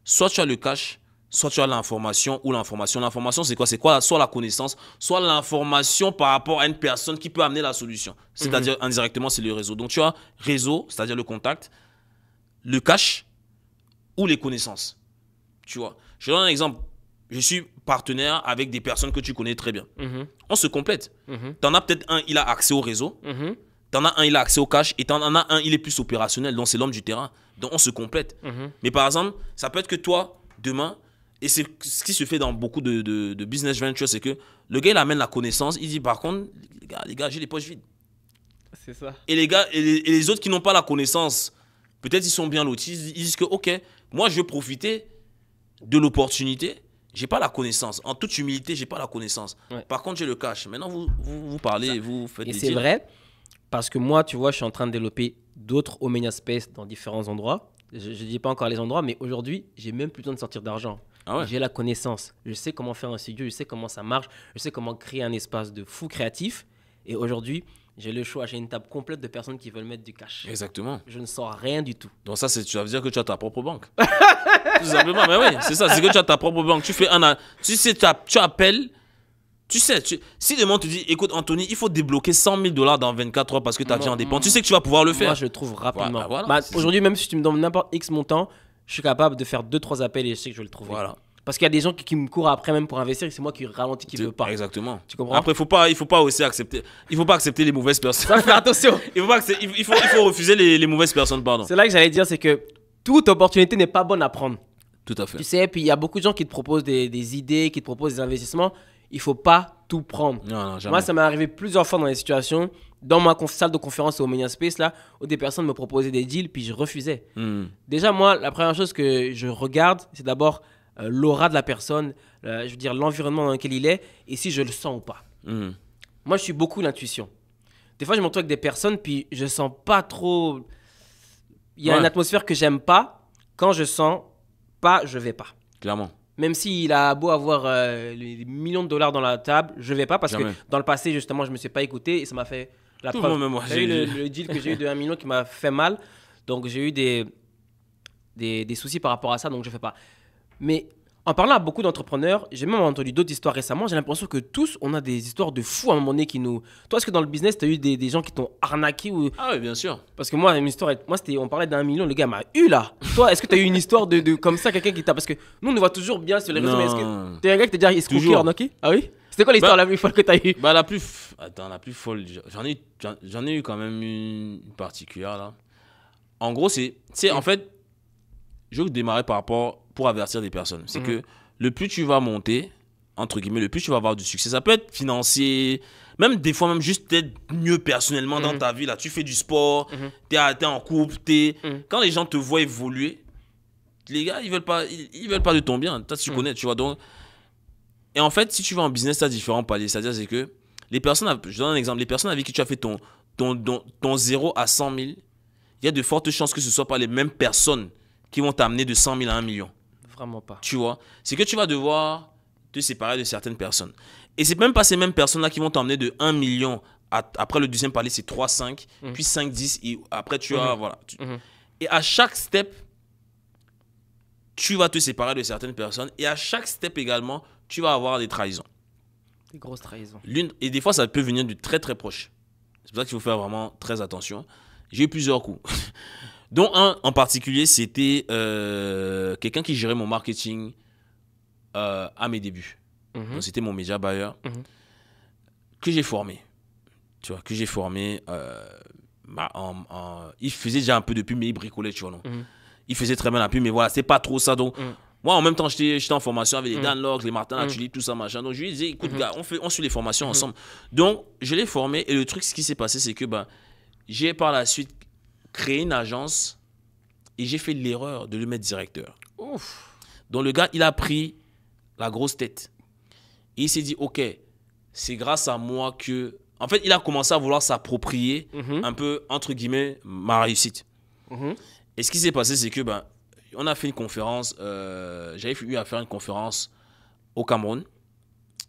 Soit tu as le cash, soit tu as l'information ou l'information. L'information, c'est quoi? C'est quoi? Soit la connaissance, soit l'information par rapport à une personne qui peut amener la solution. C'est-à-dire, indirectement, c'est le réseau. Donc, tu as réseau, c'est-à-dire le contact, le cash ou les connaissances. Tu vois? Je te donne un exemple. Je suis partenaire avec des personnes que tu connais très bien. On se complète. T'en as peut-être un, il a accès au réseau. T'en as un, il a accès au cash, et t'en as un, il est plus opérationnel, donc c'est l'homme du terrain. Donc on se complète. Mais par exemple, ça peut être que toi, demain, et c'est ce qui se fait dans beaucoup de business ventures, c'est que le gars, il amène la connaissance, il dit par contre, les gars, j'ai les poches vides. C'est ça. Et les gars, et les autres qui n'ont pas la connaissance, peut-être ils sont bien lotis, ils disent que, ok, moi je veux profiter de l'opportunité, j'ai pas la connaissance. En toute humilité, j'ai pas la connaissance. Ouais. Par contre, j'ai le cash. Maintenant, vous parlez, vous faites Et des c'est deals. vrai, parce que moi, tu vois, je suis en train de développer d'autres Omnia Space dans différents endroits. Je ne dis pas encore les endroits, mais aujourd'hui, j'ai même plus besoin de sortir d'argent. Ah ouais. J'ai la connaissance. Je sais comment faire un studio, je sais comment ça marche, je sais comment créer un espace de fou créatif. Et aujourd'hui, j'ai le choix. J'ai une table complète de personnes qui veulent mettre du cash. Exactement. Je ne sors rien du tout. Donc ça, ça veut dire que tu as ta propre banque. Tout simplement. Mais oui, c'est ça. C'est que tu as ta propre banque. Tu fais tu sais, tu appelles. Tu sais, si demain on te dit, écoute Anthony, il faut débloquer 100 000 $ dans 24 heures parce que ta vie en dépend, tu sais que tu vas pouvoir le faire. Moi, je le trouve rapidement. Voilà, Bah, aujourd'hui, même si tu me donnes n'importe X montant, je suis capable de faire 2-3 appels et je sais que je vais le trouver. Voilà. Parce qu'il y a des gens qui me courent après même pour investir et c'est moi qui ralentis, qui ne veut pas. Exactement. Tu comprends? Après, il faut pas aussi accepter. Il faut pas accepter les mauvaises personnes. Ça, fais attention. il faut refuser les mauvaises personnes, pardon. C'est là que j'allais dire, c'est que toute opportunité n'est pas bonne à prendre. Tout à fait. Tu sais, puis il y a beaucoup de gens qui te proposent des idées, qui te proposent des investissements. Il faut pas tout prendre. Non, jamais. Moi, ça m'est arrivé plusieurs fois dans des situations, dans ma salle de conférence au Omnia Space, là, où des personnes me proposaient des deals, puis je refusais. Déjà, moi, la première chose que je regarde, c'est d'abord l'aura de la personne, je veux dire l'environnement dans lequel il est, et si je le sens ou pas. Moi, je suis beaucoup l'intuition. Des fois, je me retrouve avec des personnes, puis je sens pas trop... Il y a une atmosphère que j'aime pas. Quand je sens pas, je vais pas. Clairement. Même s'il a beau avoir les millions de dollars dans la table, je vais pas parce Jamais. que dans le passé, justement, je me suis pas écouté et ça m'a fait la Tout preuve. le monde, même moi, J'ai eu le deal que j'ai eu de 1 million qui m'a fait mal. Donc, j'ai eu des soucis par rapport à ça, donc je fais pas. Mais en parlant à beaucoup d'entrepreneurs, j'ai même entendu d'autres histoires récemment. J'ai l'impression que tous, on a des histoires de fous à un moment donné qui nous... Toi, est-ce que dans le business, tu as eu des gens qui t'ont arnaqué ou... Ah oui, bien sûr. Parce que moi, une histoire, on parlait d'1 million, le gars m'a eu là. Toi, est-ce que tu as eu une histoire de comme ça, quelqu'un qui t'a... Parce que nous, on nous voit toujours bien sur les réseaux, mais est-ce que t'es un gars qui t'a déjà escroqué, Toujours. arnaqué? Ah oui? C'était quoi l'histoire la plus folle que t'as eu? Bah, la plus folle, j'en ai eu quand même une particulière là. En gros, tu sais, en fait, je veux démarrer par rapport pour avertir des personnes. C'est que le plus tu vas monter, entre guillemets, le plus tu vas avoir du succès. Ça peut être financier, même des fois, même juste être mieux personnellement dans ta vie. Là, tu fais du sport, t'es en couple, quand les gens te voient évoluer, les gars, ils veulent pas de ton bien. Toi, tu connais, tu vois. Donc, et en fait, si tu vas en business, tu as différents paliers. C'est-à-dire, c'est que les personnes, je donne un exemple, les personnes avec qui tu as fait ton 0 à 100 000, il y a de fortes chances que ce ne soient pas les mêmes personnes qui vont t'amener de 100 000 à 1 million. Vraiment pas. Tu vois, c'est que tu vas devoir te séparer de certaines personnes. Et c'est même pas ces mêmes personnes-là qui vont t'emmener de 1 million après le deuxième palier, c'est 3, 5, puis 5, 10, et après tu as, voilà. Et à chaque step, tu vas te séparer de certaines personnes, et à chaque step également, tu vas avoir des trahisons. Des grosses trahisons. Et des fois, ça peut venir du très très proche. C'est pour ça qu'il faut faire vraiment très attention. J'ai eu plusieurs coups. Dont un en particulier, c'était quelqu'un qui gérait mon marketing à mes débuts. Donc, c'était mon média buyer que j'ai formé. Tu vois, que j'ai formé. Il faisait déjà un peu de pub, mais il bricolait, tu vois. Non? Il faisait très bien la pub, mais voilà, c'est pas trop ça. Donc, moi, en même temps, j'étais en formation avec les Dan Locke, les Martin Latuli, tout ça, machin. Donc, je lui ai dit, écoute, gars, on suit les formations ensemble. Donc, je l'ai formé. Et le truc, ce qui s'est passé, c'est que j'ai par la suite créé une agence et j'ai fait l'erreur de le mettre directeur. Ouf. Donc, le gars, il a pris la grosse tête. Et il s'est dit, OK, c'est grâce à moi que... En fait, il a commencé à vouloir s'approprier un peu, entre guillemets, ma réussite. Et ce qui s'est passé, c'est que on a fait une conférence. J'avais eu à faire une conférence au Cameroun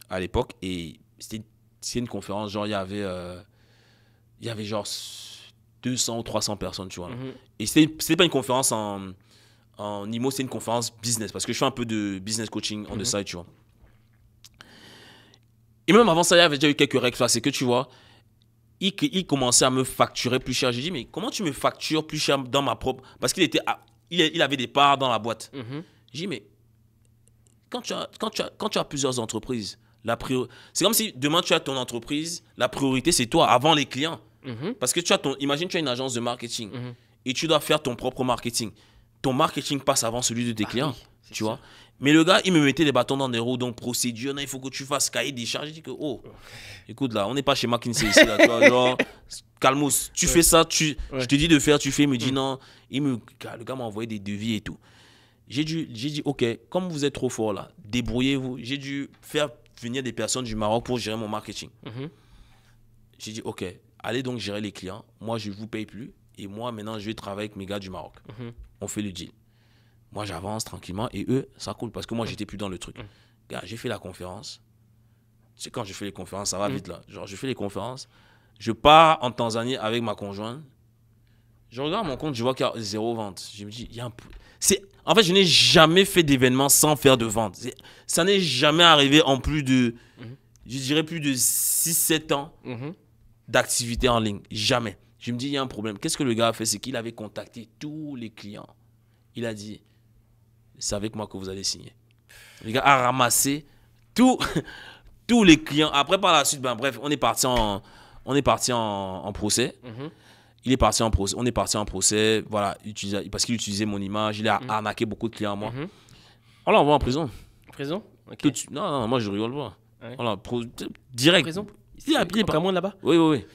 à l'époque. Et c'était une conférence, genre, il y avait genre 200 ou 300 personnes, tu vois. Et c'était pas une conférence en IMO, c'était une conférence business. Parce que je fais un peu de business coaching on the side, tu vois. Et même avant ça, il y avait déjà eu quelques règles. C'est que, tu vois, il commençait à me facturer plus cher. J'ai dit, mais comment tu me factures plus cher dans ma propre... Parce il avait des parts dans la boîte. J'ai dit, mais quand tu as plusieurs entreprises, c'est comme si demain tu as ton entreprise, la priorité c'est toi avant les clients. Parce que imagine, tu as une agence de marketing Mhm. et tu dois faire ton propre marketing. Ton marketing passe avant celui de tes clients, oui, c'est tu sûr. vois. Mais le gars, il me mettait des bâtons dans des roues, donc procédure, non, il faut que tu fasses cahier des charges. Je dis que, oh, écoute là, on n'est pas chez McKinsey ici, là, tu vois, genre, calmos, tu fais ça, je te dis de faire, tu fais, il me dit non. Le gars m'a envoyé des devis et tout. J'ai dit, ok, comme vous êtes trop fort là, débrouillez-vous. J'ai dû faire venir des personnes du Maroc pour gérer mon marketing. Mhm. J'ai dit, ok, allez donc gérer les clients. Moi, je ne vous paye plus. Et moi, maintenant, je vais travailler avec mes gars du Maroc. Mhm. On fait le deal. Moi, j'avance tranquillement et eux, ça coule parce que moi, j'étais plus dans le truc. Gars, j'ai fait la conférence. Tu sais, quand je fais les conférences, ça va vite là. Genre, je fais les conférences. Je pars en Tanzanie avec ma conjointe. Je regarde mon compte, je vois qu'il y a 0 vente. Je me dis, il y a un... En fait, je n'ai jamais fait d'événement sans faire de vente. Ça n'est jamais arrivé en plus de, je dirais plus de 6-7 ans Mhm. d'activité en ligne. Jamais. Je me dis, il y a un problème. Qu'est-ce que le gars a fait? C'est qu'il avait contacté tous les clients. Il a dit, c'est avec moi que vous allez signer. Le gars a ramassé tous les clients. Après, par la suite, bref, on est parti en procès. Mhm. Il est parti en procès. On est parti en procès, voilà, parce qu'il utilisait mon image. Il a arnaqué beaucoup de clients à moi. Mhm. On l'envoie en prison. Prison? Ok. Tout de suite. Non, moi je rigole pas. Ouais. Voilà, direct. Prison? Il a appelé Au Cameroun là-bas? Oui.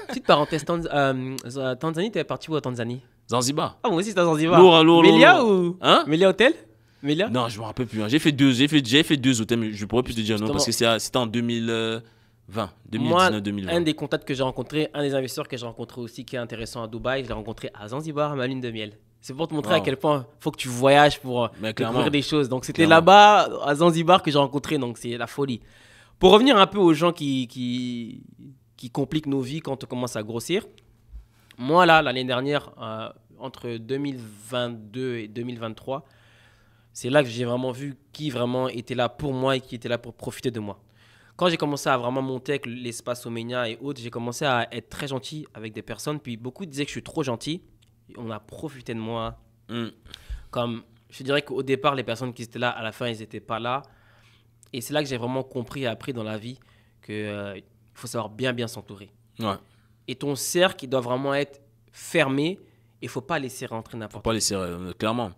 Petite parenthèse, Tanzanie, t'es parti où en Tanzanie? Zanzibar. Ah, moi aussi, c'était à Zanzibar. Lourd. Mélia ou Hein? Mélia Hôtel? Mélia? Non, je me rappelle plus. Hein. J'ai fait deux hôtels, mais je pourrais plus te dire non parce que c'était en 2020, Moi, 2019-2020. un des contacts que j'ai rencontré, un des investisseurs que j'ai rencontré aussi qui est intéressant à Dubaï, je l'ai rencontré à Zanzibar, à ma lune de miel. C'est pour te montrer à Wow. quel point il faut que tu voyages pour Mais clairement. découvrir des choses. Donc c'était Clairement. là-bas, à Zanzibar, que j'ai rencontré, donc c'est la folie. Pour revenir un peu aux gens qui compliquent nos vies quand on commence à grossir, moi là, l'année dernière, entre 2022 et 2023, c'est là que j'ai vraiment vu qui vraiment était là pour moi et qui était là pour profiter de moi. Quand j'ai commencé à vraiment monter avec l'espace Omenia et autres, j'ai commencé à être très gentil avec des personnes. Puis beaucoup disaient que je suis trop gentil. On a profité de moi. Comme je dirais qu'au départ, les personnes qui étaient là, à la fin, ils n'étaient pas là. Et c'est là que j'ai vraiment compris et appris dans la vie qu'il faut savoir bien s'entourer. Ouais. Et ton cercle, il doit vraiment être fermé. Il ne faut pas laisser rentrer Faut n'importe pas laisser, clairement.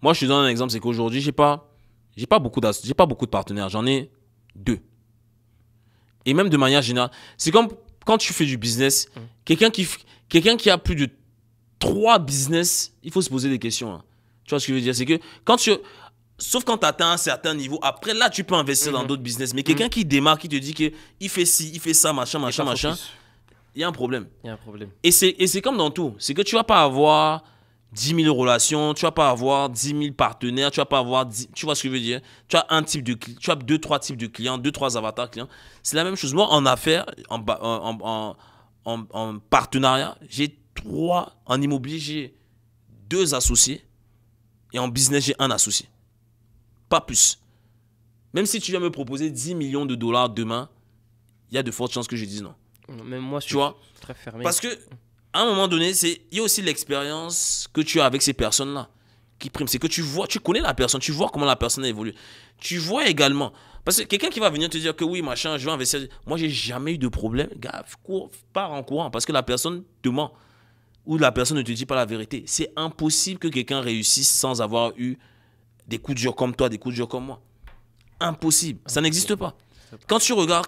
Moi, je te donne un exemple, c'est qu'aujourd'hui, j'ai pas beaucoup de partenaires. J'en ai 2. Et même de manière générale, c'est comme quand tu fais du business, quelqu'un qui a plus de 3 business, il faut se poser des questions. Hein. Tu vois ce que je veux dire? C'est que sauf quand tu atteins un certain niveau, après là, tu peux investir dans d'autres business. Mais quelqu'un qui démarre, qui te dit qu'il fait ci, il fait ça, machin, il y a un problème. Il y a un problème. Et c'est comme dans tout. C'est que tu vas pas avoir 10 000 relations, tu vas pas avoir 10 000 partenaires, tu vas pas avoir 10, tu vois ce que je veux dire? Tu as un type de client, tu as 2-3 types de clients, 2-3 avatars clients. C'est la même chose. Moi, en affaires, en partenariat, j'ai 3. En immobilier, j'ai 2 associés. Et en business, j'ai 1 associé. Pas plus. Même si tu viens me proposer 10 millions de dollars demain, il y a de fortes chances que je dise non. Même moi, je Tu suis vois? très fermé. Parce que à un moment donné, il y a aussi l'expérience que tu as avec ces personnes-là qui prime. C'est que tu connais la personne, tu vois comment la personne a évolué. Tu vois également. Parce que quelqu'un qui va venir te dire que oui, machin, je vais investir. Moi, j'ai jamais eu de problème. Gars, pars en courant parce que la personne te ment. Ou la personne ne te dit pas la vérité. C'est impossible que quelqu'un réussisse sans avoir eu des coups durs comme toi, des coups durs comme moi. Impossible. Ça n'existe pas. Quand tu regardes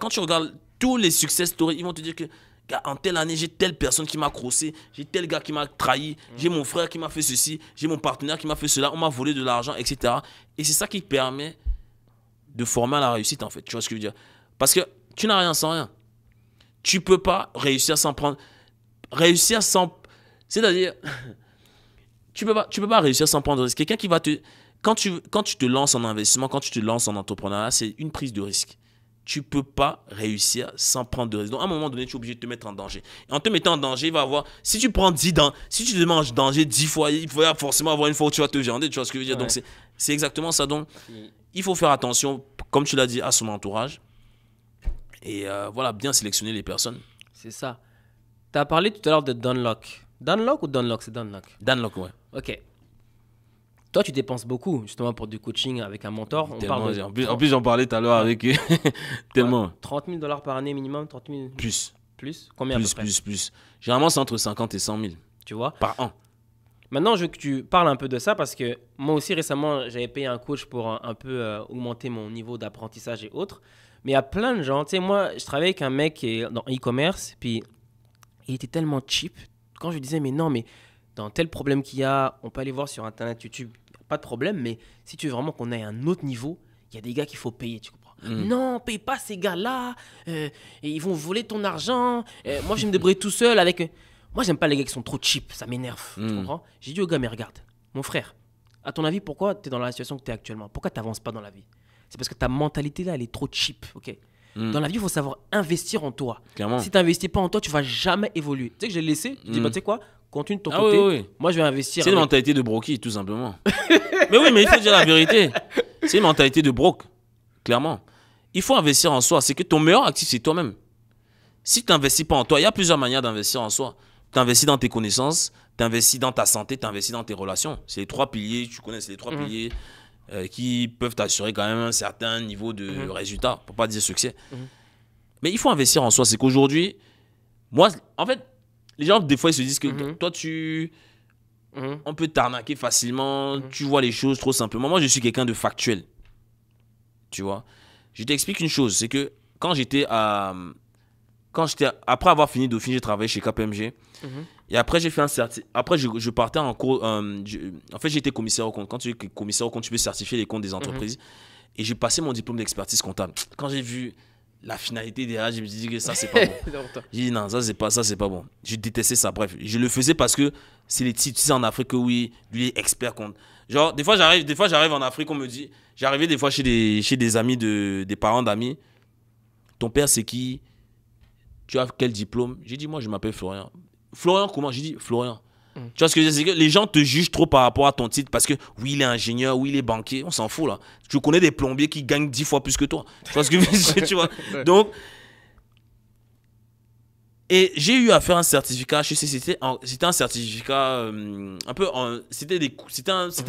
tous les success stories, ils vont te dire que gars, en telle année, j'ai telle personne qui m'a crossé, j'ai tel gars qui m'a trahi, j'ai mon frère qui m'a fait ceci, j'ai mon partenaire qui m'a fait cela, on m'a volé de l'argent, etc. Et c'est ça qui permet de former à la réussite, en fait. Tu vois ce que je veux dire? Parce que tu n'as rien sans rien. Tu peux pas réussir sans prendre... Réussir sans... C'est-à-dire... tu peux pas réussir sans prendre de risque. Quelqu'un qui va te... Quand tu te lances en investissement, quand tu te lances en entrepreneuriat, c'est une prise de risque. Tu peux pas réussir sans prendre de risque. Donc, à un moment donné, tu es obligé de te mettre en danger. Et en te mettant en danger, il va avoir... Si tu prends 10 dents, si tu te mets en danger 10 fois, il va forcément avoir une fois où tu vas te viander. Tu vois ce que je veux dire? Ouais. Donc, c'est exactement ça. Donc, il faut faire attention, comme tu l'as dit, à son entourage. Et voilà, bien sélectionner les personnes. C'est ça. Tu as parlé tout à l'heure de Dunlock. Dunlock ou Dunlock? C'est Dunlock. Danlock, ouais. Ok. Toi, tu dépenses beaucoup, justement, pour du coaching avec un mentor. On parle de En plus, j'en parlais tout à l'heure avec eux. Tellement. 30 000 $ par année minimum, 30 000. Plus. Plus? Combien à peu près? Plus. Généralement, c'est entre 50 et 100 000 Tu vois? par an. Maintenant, je veux que tu parles un peu de ça parce que moi aussi, récemment, j'avais payé un coach pour un peu augmenter mon niveau d'apprentissage et autres. Mais il y a plein de gens. Tu sais, moi, je travaillais avec un mec qui est dans e-commerce, puis il était tellement cheap. Quand je lui disais, mais non, mais dans tel problème qu'il y a, on peut aller voir sur Internet, YouTube, pas de problème, mais si tu veux vraiment qu'on aille à un autre niveau, il y a des gars qu'il faut payer, tu comprends? Non, paye pas ces gars-là, et ils vont voler ton argent. Moi, je vais me débrouiller tout seul avec... Moi, j'aime pas les gars qui sont trop cheap, ça m'énerve, tu comprends? J'ai dit au gars, mais regarde, mon frère, à ton avis, pourquoi tu es dans la situation que tu es actuellement? Pourquoi tu n'avances pas dans la vie? C'est parce que ta mentalité là, elle est trop cheap, ok? Dans la vie, il faut savoir investir en toi. Clairement. Si tu n'investis pas en toi, tu vas jamais évoluer. Tu sais que j'ai laissé, je dis, bah, tu sais quoi? Continue de ton Ah côté. oui. Moi, je vais investir. C'est une mentalité de broki, tout simplement. Mais oui, mais il faut dire la vérité. C'est une mentalité de broke, clairement. Il faut investir en soi. C'est que ton meilleur actif, c'est toi-même. Si tu n'investis pas en toi, il y a plusieurs manières d'investir en soi. Tu investis dans tes connaissances, tu investis dans ta santé, tu investis dans tes relations. C'est les trois piliers, tu connais, c'est les trois piliers qui peuvent t'assurer quand même un certain niveau de résultat, pour pas dire succès. Mais il faut investir en soi. C'est qu'aujourd'hui, moi, en fait, les gens, des fois, ils se disent que toi, on peut t'arnaquer facilement, tu vois les choses trop simplement. Moi, je suis quelqu'un de factuel. Tu vois? Je t'explique une chose, c'est que après avoir fini Dauphine, j'ai travaillé chez KPMG. Et après, j'ai fait après, je partais en cours. En fait, j'étais commissaire au compte. Quand tu es commissaire au compte, tu peux certifier les comptes des entreprises. Et j'ai passé mon diplôme d'expertise comptable. Quand j'ai vu la finalité derrière, je me suis dit que ça, c'est pas bon. J'ai dit non, ça, c'est pas bon. Je détestais ça. Bref, je le faisais parce que c'est les titres. Tu sais, en Afrique, que oui, lui est expert compte. Genre, des fois, j'arrive en Afrique, on me dit. J'arrivais des fois chez des amis, des parents d'amis. Ton père, c'est qui? Tu as quel diplôme? J'ai dit, moi, je m'appelle Florian. Florian, comment? J'ai dit, Florian. Tu vois ce que je veux dire? C'est que les gens te jugent trop par rapport à ton titre parce que, oui, il est ingénieur, oui, il est banquier. On s'en fout, là. Tu connais des plombiers qui gagnent 10 fois plus que toi. Tu vois ce que je veux dire? Tu vois? Donc, et j'ai eu à faire un certificat. C'était un certificat un peu. C'était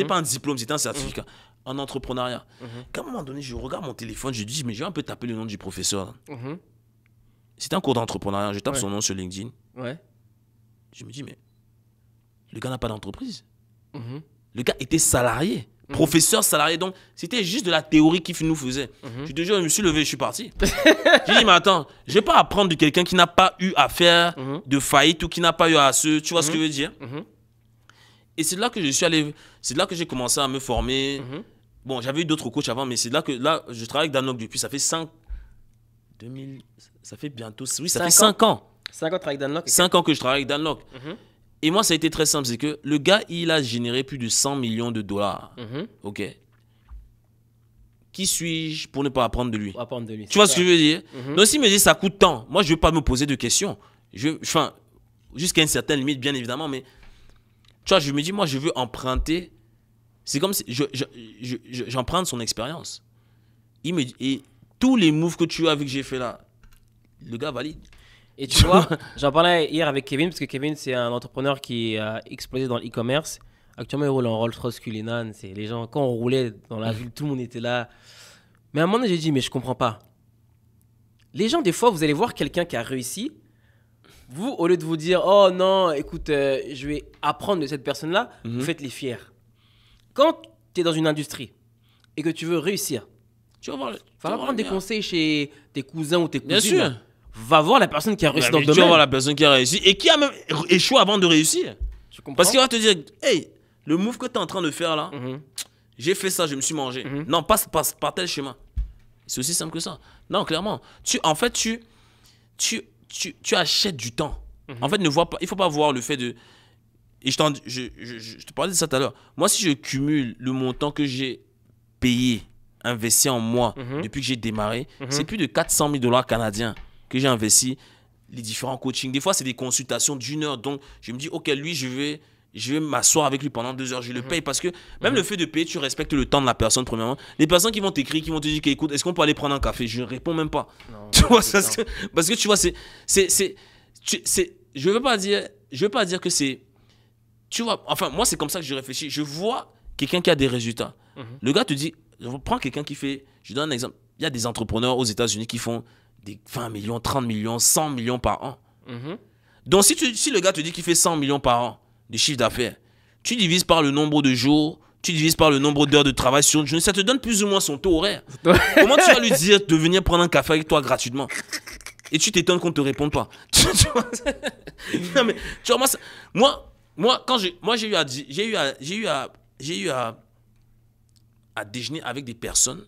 pas un diplôme, c'était un certificat en entrepreneuriat. À un moment donné, je regarde mon téléphone, je dis, mais je vais un peu taper le nom du professeur. C'était un cours d'entrepreneuriat. Je tape son nom sur LinkedIn. Je me dis, mais le gars n'a pas d'entreprise. Le gars était salarié, professeur salarié. Donc, c'était juste de la théorie qu'il nous faisait. Je te jure, je me suis levé, je suis parti. J'ai dit, mais attends, je ne vais pas apprendre de quelqu'un qui n'a pas eu à faire de faillite ou qui n'a pas eu à se... Tu vois ce que je veux dire? Et c'est là que je suis allé... C'est là que j'ai commencé à me former. Bon, j'avais eu d'autres coachs avant, mais c'est là que... Là, je travaille avec Danok depuis, ça fait 2000... Ça fait bientôt... Oui, ça fait 5 ans. 5 ans avec Danlock. 5 ans que je travaille avec Danlock. Et moi, ça a été très simple. C'est que le gars, il a généré plus de 100 millions de dollars. OK. Qui suis-je pour ne pas apprendre de lui? Tu vois ce que je veux dire? Donc, s'il me dit ça coûte tant, moi, je ne vais pas me poser de questions. Enfin, jusqu'à une certaine limite, bien évidemment. Mais tu vois, je me dis, moi, je veux emprunter. C'est comme si j'emprunte son expérience. Il me dit, et tous les moves que tu as vu que j'ai fait là, le gars valide. Et tu vois, j'en parlais hier avec Kevin, parce que Kevin, c'est un entrepreneur qui a explosé dans l'e-commerce. Actuellement, il roule en Rolls-Royce Cullinan. C'est les gens, quand on roulait dans la ville, tout le monde était là. Mais à un moment donné, j'ai dit, mais je comprends pas. Les gens, des fois, vous allez voir quelqu'un qui a réussi. Vous, au lieu de vous dire, oh non, écoute, je vais apprendre de cette personne-là, vous faites les fiers. Quand tu es dans une industrie et que tu veux réussir, tu vas prendre des conseils chez tes cousins ou tes cousines. Bien sûr. Va voir la personne qui a réussi dans le domaine. Tu vas voir la personne qui a réussi et qui a même échoué avant de réussir. Tu comprends? Parce qu'il va te dire, hey, le move que tu es en train de faire là, j'ai fait ça, je me suis mangé. Non, passe par tel chemin. C'est aussi simple que ça. Non, clairement. En fait, tu achètes du temps. En fait, il ne faut pas voir le fait de... Et je te parlais de ça tout à l'heure. Moi, si je cumule le montant que j'ai payé, investi en moi depuis que j'ai démarré, c'est plus de 400 000 $ canadiens que j'ai investi, les différents coachings. Des fois, c'est des consultations d'1 heure. Donc, je me dis, OK, lui, je vais m'asseoir avec lui pendant 2 heures. Je le paye parce que même le fait de payer, tu respectes le temps de la personne, premièrement. Les personnes qui vont t'écrire, qui vont te dire, écoute, est-ce qu'on peut aller prendre un café? Je ne réponds même pas. Non, tu vois, parce que tu vois, je veux pas dire que c'est... Tu vois, enfin, moi, c'est comme ça que je réfléchis. Je vois quelqu'un qui a des résultats. Le gars te dit, prends quelqu'un qui fait... Je donne un exemple. Il y a des entrepreneurs aux États-Unis qui font des 20 millions, 30 millions, 100 millions par an. Donc, si le gars te dit qu'il fait 100 millions par an de chiffre d'affaires, tu divises par le nombre de jours, tu divises par le nombre d'heures de travail sur une journée, ça te donne plus ou moins son taux horaire. Comment tu vas lui dire de venir prendre un café avec toi gratuitement? Et tu t'étonnes qu'on ne te réponde pas. Tu vois, non, mais, tu vois, moi, j'ai eu à déjeuner avec des personnes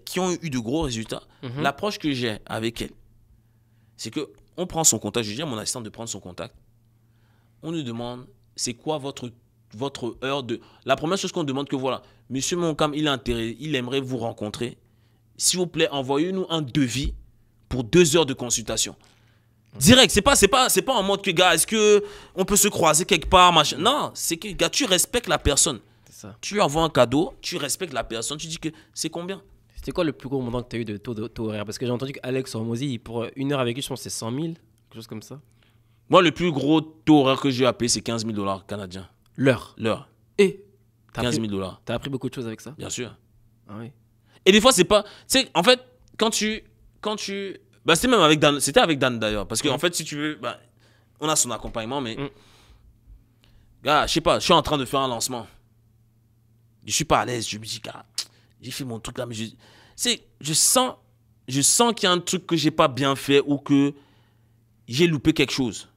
qui ont eu de gros résultats. L'approche que j'ai avec elles, c'est qu'on prend son contact. Je dis à mon assistant de prendre son contact. On nous demande, c'est quoi votre heure de... La première chose qu'on demande, que voilà, monsieur Moncam, il aimerait vous rencontrer. S'il vous plaît, envoyez-nous un devis pour 2 heures de consultation. Direct, c'est pas en mode que, gars, est-ce qu'on peut se croiser quelque part, machin. Non, c'est que, gars, tu respectes la personne. C'est ça. Tu lui envoies un cadeau, tu respectes la personne, tu dis que c'est combien? C'était quoi le plus gros montant que tu as eu de taux horaire? Parce que j'ai entendu qu'Alex Hormozy, pour 1 heure avec lui, je pense que c'est 100 000, quelque chose comme ça. Moi, le plus gros taux horaire que j'ai appelé, c'est 15 000 $ canadiens. L'heure? Et 15 000 $. T'as appris beaucoup de choses avec ça? Bien sûr. Ah oui. Et des fois, c'est pas... Tu sais, en fait, quand tu... Bah, c'était même avec Dan. C'était avec Dan, d'ailleurs. Parce que, en fait, si tu veux... Bah, on a son accompagnement, mais... Gars, je sais pas, je suis en train de faire un lancement. Je suis pas à l'aise. Je me dis, gars, j'ai fait mon truc là, mais je sens qu'il y a un truc que j'ai pas bien fait ou que j'ai loupé quelque chose.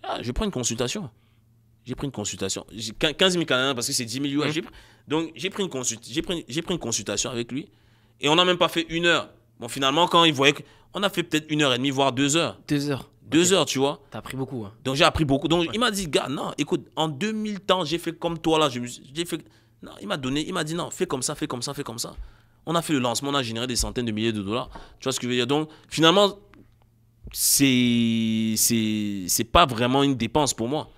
Ah, je prends une consultation. J'ai pris une consultation. 15 000 Canadiens parce que c'est 10 000 US. Donc, j'ai pris une consultation avec lui. Et on n'a même pas fait 1 heure. Bon, finalement, quand il voyait qu'on a fait peut-être 1h30, voire 2 heures. 2 heures. 2 heures, tu vois. T'as appris beaucoup. Hein. Donc, j'ai appris beaucoup. Donc, il m'a dit, gars, non, écoute, en 2000 temps, j'ai fait comme toi là. J'ai fait... Non, il m'a dit, non, fais comme ça, fais comme ça, fais comme ça. On a fait le lancement, on a généré des centaines de milliers de dollars. Tu vois ce que je veux dire? Donc, finalement, c'est pas vraiment une dépense pour moi.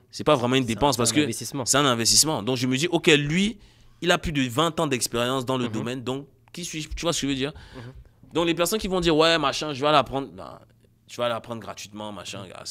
C'est pas vraiment une dépense parce que c'est un investissement. Donc, je me dis, OK, lui, il a plus de 20 ans d'expérience dans le domaine. Donc, qui suis-je? Tu vois ce que je veux dire? Donc, les personnes qui vont dire, ouais, machin, je vais l'apprendre. Non, tu vas l'apprendre gratuitement, machin, gars,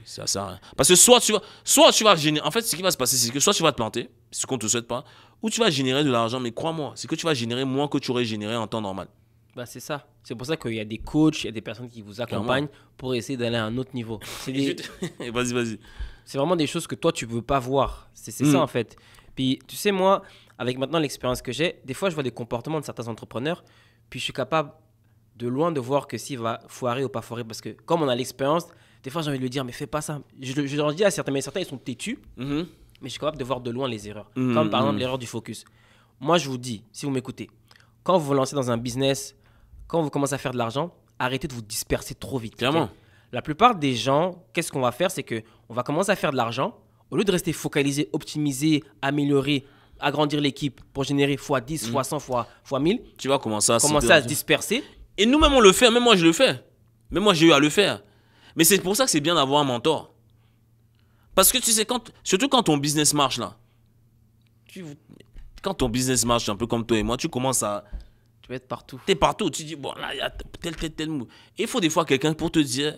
ça sert à rien. Parce que soit tu vas générer. En fait, ce qui va se passer, c'est que soit tu vas te planter, ce qu'on ne te souhaite pas, ou tu vas générer de l'argent. Mais crois-moi, c'est que tu vas générer moins que tu aurais généré en temps normal. Bah, c'est ça. C'est pour ça qu'il y a des coachs, il y a des personnes qui vous accompagnent pour essayer d'aller à un autre niveau. Vas-y. C'est vraiment des choses que toi, tu ne veux pas voir. C'est ça, en fait. Puis, tu sais, moi, avec maintenant l'expérience que j'ai, des fois, je vois des comportements de certains entrepreneurs, puis je suis capable de loin de voir que s'il va foirer ou pas foirer. Parce que comme on a l'expérience, des fois, j'ai envie de lui dire, mais fais pas ça. Je leur dis à certains, mais certains, ils sont têtus, mais je suis capable de voir de loin les erreurs. Comme par exemple l'erreur du focus. Moi, je vous dis, si vous m'écoutez, quand vous vous lancez dans un business, quand vous commencez à faire de l'argent, arrêtez de vous disperser trop vite. Clairement. Okay? La plupart des gens, qu'est-ce qu'on va faire? C'est qu'on va commencer à faire de l'argent. Au lieu de rester focalisé, optimiser, améliorer, agrandir l'équipe pour générer x10, x100, x1000, tu vas commencer à se disperser. Et nous-mêmes, on le fait. Même moi, je le fais. Même moi, j'ai eu à le faire. Mais c'est pour ça que c'est bien d'avoir un mentor. Parce que tu sais, surtout quand ton business marche là, quand ton business marche un peu comme toi et moi, tu commences à... Tu vas être partout. Tu es partout. Tu dis, bon, là, il y a tel mot. Et il faut des fois quelqu'un pour te dire,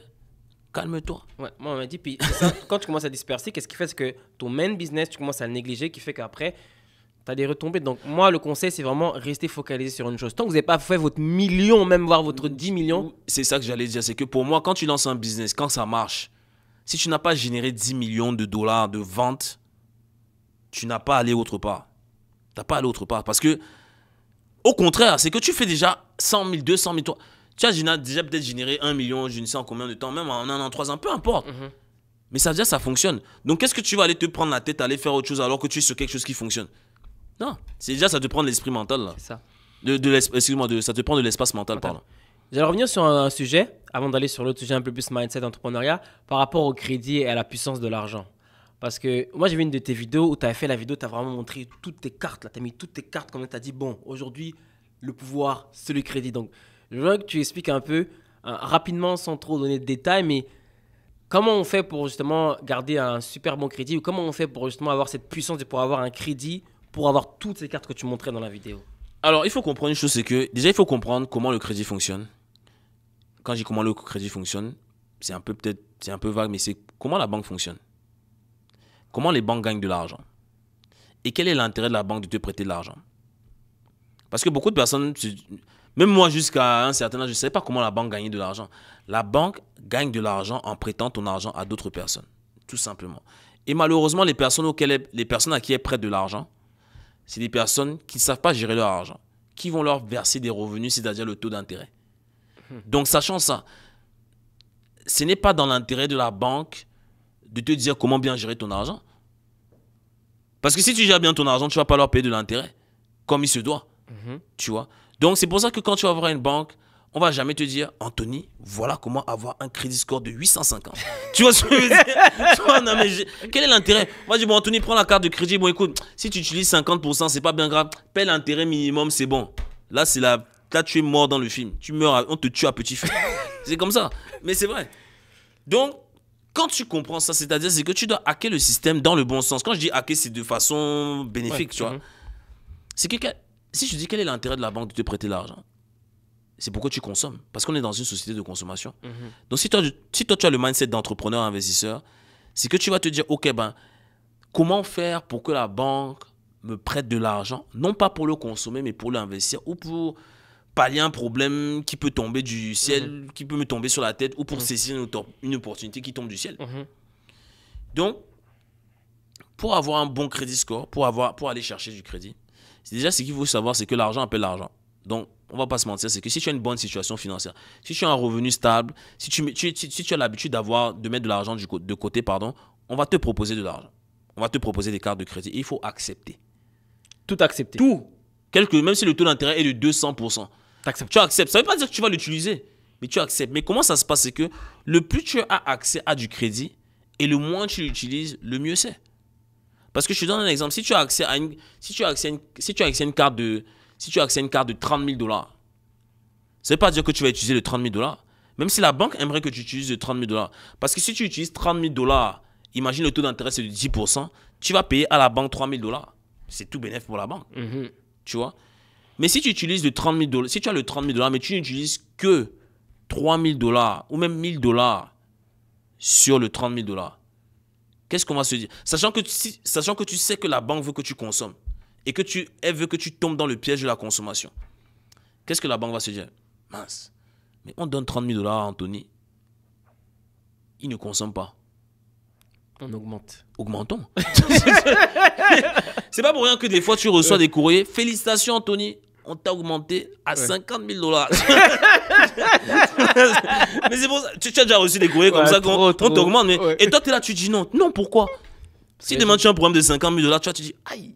calme-toi. Ouais, moi, on m'a dit, puis ça, quand tu commences à disperser, qu'est-ce qui fait? C'est que ton main business, tu commences à le négliger, qui fait qu'après, tu as des retombées. Donc, moi, le conseil, c'est vraiment rester focalisé sur une chose. Tant que vous n'avez pas fait votre million, même voire votre 10 millions. C'est ça que j'allais dire. C'est que pour moi, quand tu lances un business, quand ça marche, si tu n'as pas généré 10 millions de dollars de vente, tu n'as pas allé autre part. Tu n'as pas allé autre part. Parce que, au contraire, c'est que tu fais déjà 100 000, 200 000. Tu as déjà peut-être généré 1 million, je ne sais en combien de temps, même en 1 an, 3 ans, peu importe. Mais ça veut dire que ça fonctionne. Donc, qu'est-ce que tu vas aller te prendre la tête, aller faire autre chose alors que tu es sur quelque chose qui fonctionne? Non, c'est déjà ça te prend de l'esprit mental. Là. C'est ça. Excuse-moi, ça te prend de l'espace mental, pardon. J'allais revenir sur un sujet, avant d'aller sur l'autre sujet un peu plus mindset d'entrepreneuriat, par rapport au crédit et à la puissance de l'argent. Parce que moi, j'ai vu une de tes vidéos où tu avais fait la vidéo, tu as vraiment montré toutes tes cartes. Tu as mis toutes tes cartes, comme tu as dit, bon, aujourd'hui, le pouvoir, c'est le crédit. Donc, je veux que tu expliques un peu, rapidement, sans trop donner de détails, mais comment on fait pour justement garder un super bon crédit ou comment on fait pour justement avoir cette puissance de pouvoir avoir un crédit pour avoir toutes ces cartes que tu montrais dans la vidéo? Alors, il faut comprendre une chose, c'est que déjà, il faut comprendre comment le crédit fonctionne. Quand je dis comment le crédit fonctionne, c'est un peu vague, mais c'est comment la banque fonctionne. Comment les banques gagnent de l'argent. Et quel est l'intérêt de la banque de te prêter de l'argent? Parce que beaucoup de personnes, Même moi, jusqu'à un certain âge, je ne savais pas comment la banque gagnait de l'argent. La banque gagne de l'argent en prêtant ton argent à d'autres personnes, tout simplement. Et malheureusement, les personnes à qui elle prête de l'argent, c'est des personnes qui ne savent pas gérer leur argent, qui vont leur verser des revenus, c'est-à-dire le taux d'intérêt. Donc, sachant ça, ce n'est pas dans l'intérêt de la banque de te dire comment bien gérer ton argent. Parce que si tu gères bien ton argent, tu ne vas pas leur payer de l'intérêt, comme il se doit. Tu vois. Donc, c'est pour ça que quand tu vas voir une banque, on ne va jamais te dire, Anthony, voilà comment avoir un crédit score de 850. Tu vois ce que je veux dire? Non, mais quel est l'intérêt? Moi, je dis, bon, Anthony, prends la carte de crédit. Bon, écoute, si tu utilises 50%, c'est pas bien grave. Paie l'intérêt minimum, c'est bon. Là, là, tu es mort dans le film. Tu meurs, on te tue à petit feu. C'est comme ça. Mais c'est vrai. Donc, quand tu comprends ça, c'est-à-dire c'est que tu dois hacker le système dans le bon sens. Quand je dis hacker, c'est de façon bénéfique, tu vois. C'est que si je dis quel est l'intérêt de la banque de te prêter l'argent, c'est pourquoi tu consommes. Parce qu'on est dans une société de consommation. Donc, si toi, tu as le mindset d'entrepreneur investisseur, c'est que tu vas te dire, OK, ben, comment faire pour que la banque me prête de l'argent, non pas pour le consommer, mais pour l'investir ou pour pallier un problème qui peut tomber du ciel, qui peut me tomber sur la tête ou pour saisir une opportunité qui tombe du ciel. Donc, pour avoir un bon crédit score, pour aller chercher du crédit, déjà, ce qu'il faut savoir, c'est que l'argent appelle l'argent. Donc, on ne va pas se mentir, c'est que si tu as une bonne situation financière, si tu as un revenu stable, si tu as l'habitude de mettre de l'argent de côté, on va te proposer de l'argent. On va te proposer des cartes de crédit. Et il faut accepter. Tout accepter. Tout. Même si le taux d'intérêt est de 200%. Tu acceptes. Ça ne veut pas dire que tu vas l'utiliser, mais tu acceptes. Mais comment ça se passe? C'est que le plus tu as accès à du crédit et le moins tu l'utilises, le mieux c'est. Parce que je te donne un exemple. Si tu as accès à une carte de 30 000 $, ça ne veut pas dire que tu vas utiliser les 30 000 $. Même si la banque aimerait que tu utilises les 30 000 $. Parce que si tu utilises 30 000 $, imagine le taux d'intérêt c'est de 10%, tu vas payer à la banque 3 000 $. C'est tout bénéfice pour la banque. Tu vois? Mais si tu utilises le 30 000 $, si tu as le 30 000 $, mais tu n'utilises que 3 000 $ ou même 1 000 $ sur le 30 000 $, qu'est-ce qu'on va se dire? Sachant que tu sais que la banque veut que tu consommes et elle veut que tu tombes dans le piège de la consommation. Qu'est-ce que la banque va se dire? Mince, mais on donne 30 000 $ à Anthony. Il ne consomme pas. On augmente. Augmentons. C'est pas pour rien que des fois tu reçois des courriers. Félicitations Anthony, on t'a augmenté à 50 000 $. Mais c'est pour ça. Tu as déjà reçu des courriers comme ça qu'on t'augmente. Mais... Et toi tu es là, tu dis non. Non, pourquoi? Si demain tu as un problème de 50 000 $, tu vas te dire aïe.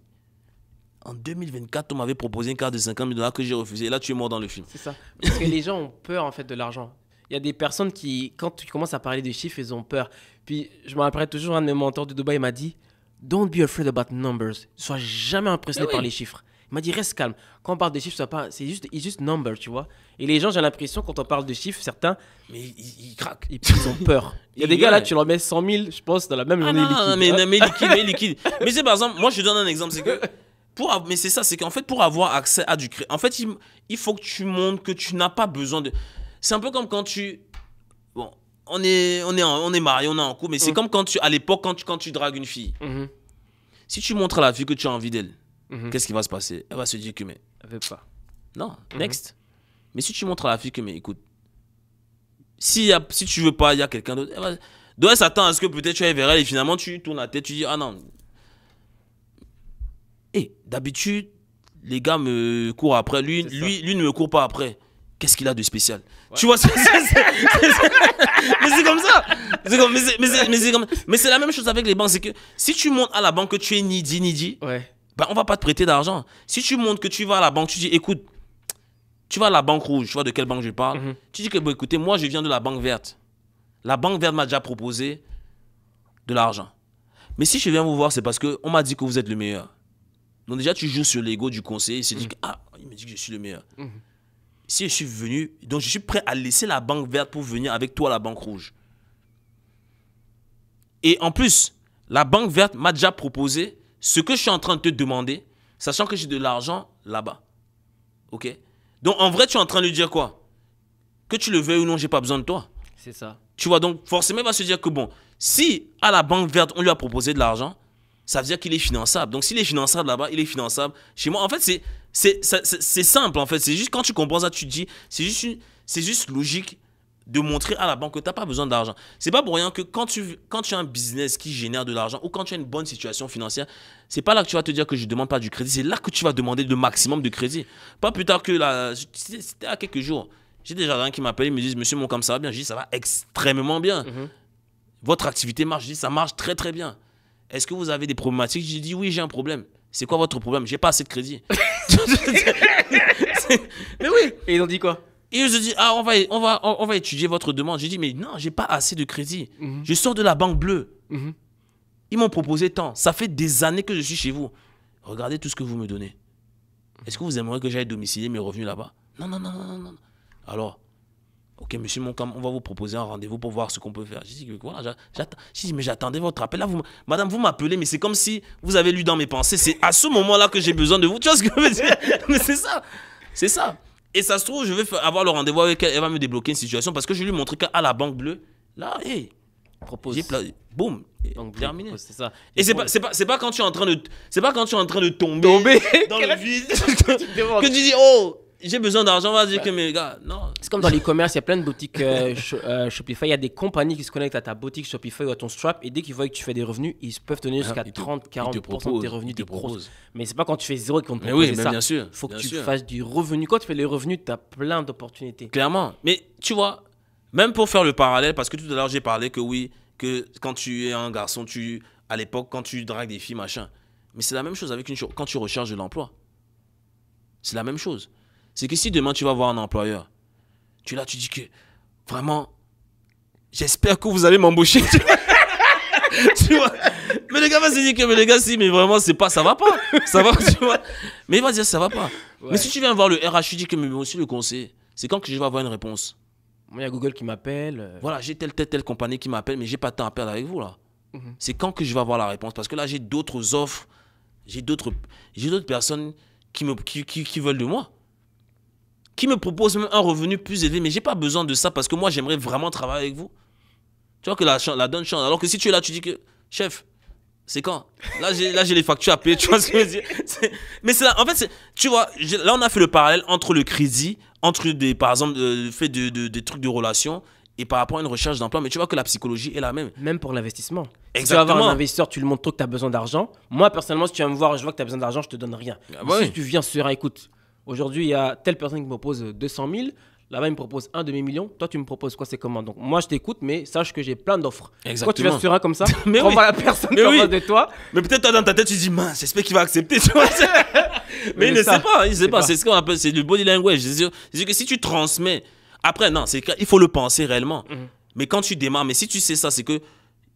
En 2024, on m'avait proposé une carte de 50 000 $ que j'ai refusé. Et là, tu es mort dans le film. C'est ça. Parce que les gens ont peur, en fait, de l'argent. Il y a des personnes qui, quand tu commences à parler des chiffres, ils ont peur. Puis, je me rappelle toujours, un de mes mentors de Dubaï m'a dit « Don't be afraid about numbers. Sois jamais impressionné par les chiffres. » Il m'a dit « Reste calme. Quand on parle de chiffres, c'est juste number, tu vois. » Et les gens, j'ai l'impression, quand on parle de chiffres, certains... Mais ils craquent. Ils ont peur. Il y a des gars, là, tu leur mets 100 000, je pense, dans la même journée liquide. Mais liquide. Mais c'est par exemple, moi, je te donne un exemple, c'est que... Mais c'est ça, c'est qu'en fait, pour avoir accès à du crédit, en fait, il faut que tu montres que tu n'as pas besoin de... C'est un peu comme quand tu... Bon, on est mariés, on est en couple, mais c'est comme à l'époque, quand tu dragues une fille. Si tu montres à la fille que tu as envie d'elle, qu'est-ce qui va se passer? Elle va se dire que, mais... Elle veut pas. Non, next. Mais si tu montres à la fille que, mais écoute, si tu veux pas, il y a quelqu'un d'autre, elle s'attend à ce que peut-être tu ailles vers elle et finalement, tu tournes la tête, tu dis, ah non... D'habitude, les gars me courent après. Lui ne me court pas après. Qu'est-ce qu'il a de spécial? Tu vois, mais c'est comme ça. Mais c'est la même chose avec les banques. C'est que si tu montres à la banque que tu es needy, ben on va pas te prêter d'argent. Si tu montres que tu vas à la banque, tu dis, écoute, tu vas à la banque rouge, tu vois de quelle banque je parle. Tu dis que, bon, écoutez, moi, je viens de la banque verte. La banque verte m'a déjà proposé de l'argent. Mais si je viens vous voir, c'est parce qu'on m'a dit que vous êtes le meilleur. Donc déjà, tu joues sur l'ego du conseiller. Il se dit il me dit que je suis le meilleur. Si je suis venu, donc je suis prêt à laisser la banque verte pour venir avec toi à la banque rouge. Et en plus, la banque verte m'a déjà proposé ce que je suis en train de te demander, sachant que j'ai de l'argent là-bas. OK? Donc en vrai, tu es en train de lui dire quoi? Que tu le veuilles ou non, j'ai pas besoin de toi. C'est ça. Tu vois, donc forcément, il va se dire que bon, si à la banque verte, on lui a proposé de l'argent, ça veut dire qu'il est finançable. Donc, s'il est finançable là-bas, il est finançable chez moi. En fait, C'est simple, en fait. C'est juste quand tu comprends ça, tu te dis, c'est juste logique de montrer à la banque que tu n'as pas besoin d'argent. C'est pas pour rien que quand tu as un business qui génère de l'argent ou quand tu as une bonne situation financière, c'est pas là que tu vas te dire que je ne demande pas du crédit. C'est là que tu vas demander le maximum de crédit. Pas plus tard que c'était à quelques jours. J'ai des jardins qui m'appellent, ils me disent, monsieur Moncam, ça va bien. Je dis, ça va extrêmement bien. Votre activité marche. Je dis, ça marche très très bien. Est-ce que vous avez des problématiques? J'ai dit, oui, j'ai un problème. C'est quoi votre problème? J'ai pas assez de crédit. Mais oui. Et ils ont dit quoi? Et je dis, ah, on va étudier votre demande. J'ai dit, mais non, j'ai pas assez de crédit. Je sors de la banque bleue. Ils m'ont proposé tant. Ça fait des années que je suis chez vous. Regardez tout ce que vous me donnez. Est-ce que vous aimeriez que j'aille domicilier mes revenus là-bas? Non, non, non, non, non. Alors, ok, monsieur Moncam, on va vous proposer un rendez-vous pour voir ce qu'on peut faire. J'ai dit, voilà, j'ai dit, mais j'attendais votre appel. Là, madame, vous m'appelez, mais c'est comme si vous avez lu dans mes pensées. C'est à ce moment-là que j'ai besoin de vous. Tu vois ce que je veux dire? Mais c'est ça. C'est ça. Et ça se trouve, je vais avoir le rendez-vous avec elle. Elle va me débloquer une situation parce que je lui ai montré qu'à la banque bleue, là, hey, propose. Boum. Donc, terminé. C'est ça. Et c'est pas quand tu es en train de tomber dans le vide que tu dis, oh, j'ai besoin d'argent, on va dire que mes gars, non. C'est comme dans l'e-commerce, il y a plein de boutiques Shopify. Il y a des compagnies qui se connectent à ta boutique Shopify ou à ton Strap et dès qu'ils voient que tu fais des revenus, ils peuvent te donner jusqu'à 30-40% de tes revenus. Ils te proposent. Mais c'est pas quand tu fais zéro qu'ils vont te proposer ça. Bien sûr. Il faut que tu fasses du revenu. Quand tu fais les revenus, tu as plein d'opportunités. Clairement. Mais tu vois, même pour faire le parallèle, parce que tout à l'heure j'ai parlé que oui, que quand tu es un garçon, à l'époque, quand tu dragues des filles, machin. Mais c'est la même chose avec quand tu recherches de l'emploi. C'est la même chose. C'est que si demain tu vas voir un employeur, tu dis que vraiment, j'espère que vous allez m'embaucher. Tu vois. Mais le gars va se dire que, mais les gars, si, mais vraiment, c'est pas, ça va pas. Ça va, tu vois. Mais il va dire, ça va pas. Ouais. Mais si tu viens voir le RH, tu dis que, mais aussi le conseiller, c'est quand que je vais avoir une réponse. Moi, il y a Google qui m'appelle. Voilà, j'ai telle compagnie qui m'appelle, mais j'ai pas de temps à perdre avec vous, là. C'est quand que je vais avoir la réponse. Parce que là, j'ai d'autres offres, j'ai d'autres personnes qui veulent de moi. Qui me propose même un revenu plus élevé, mais j'ai pas besoin de ça parce que moi j'aimerais vraiment travailler avec vous. Tu vois que la donne change. Alors que si tu es là, tu dis que chef, c'est quand? Là j'ai les factures à payer, tu vois ce que je veux dire? Mais c'est là, en fait, tu vois, là on a fait le parallèle entre le crédit, entre par exemple le fait des trucs de relations et par rapport à une recherche d'emploi, mais tu vois que la psychologie est la même. Même pour l'investissement. Exactement. Si tu vas avoir un investisseur, tu lui montres trop que tu as besoin d'argent. Moi personnellement, si tu viens me voir, je vois que tu as besoin d'argent, je te donne rien. Ah bah si tu viens serein, écoute. Aujourd'hui, il y a telle personne qui me propose 200 000. Là-bas, il me propose un demi-million. Toi, tu me proposes quoi? C'est comment? Donc, moi, je t'écoute, mais sache que j'ai plein d'offres. Exactement. Quand tu vas serein comme ça, mais prends pas la personne qui est en face de toi. Mais peut-être toi, dans ta tête, tu dis, mince, j'espère qu'il va accepter. Tu vois. Mais il ne sait pas. Il sait pas. C'est ce qu'on appelle, c'est du body language. C'est que si tu transmets. Après, non, il faut le penser réellement. Mais quand tu démarres, mais si tu sais ça, c'est que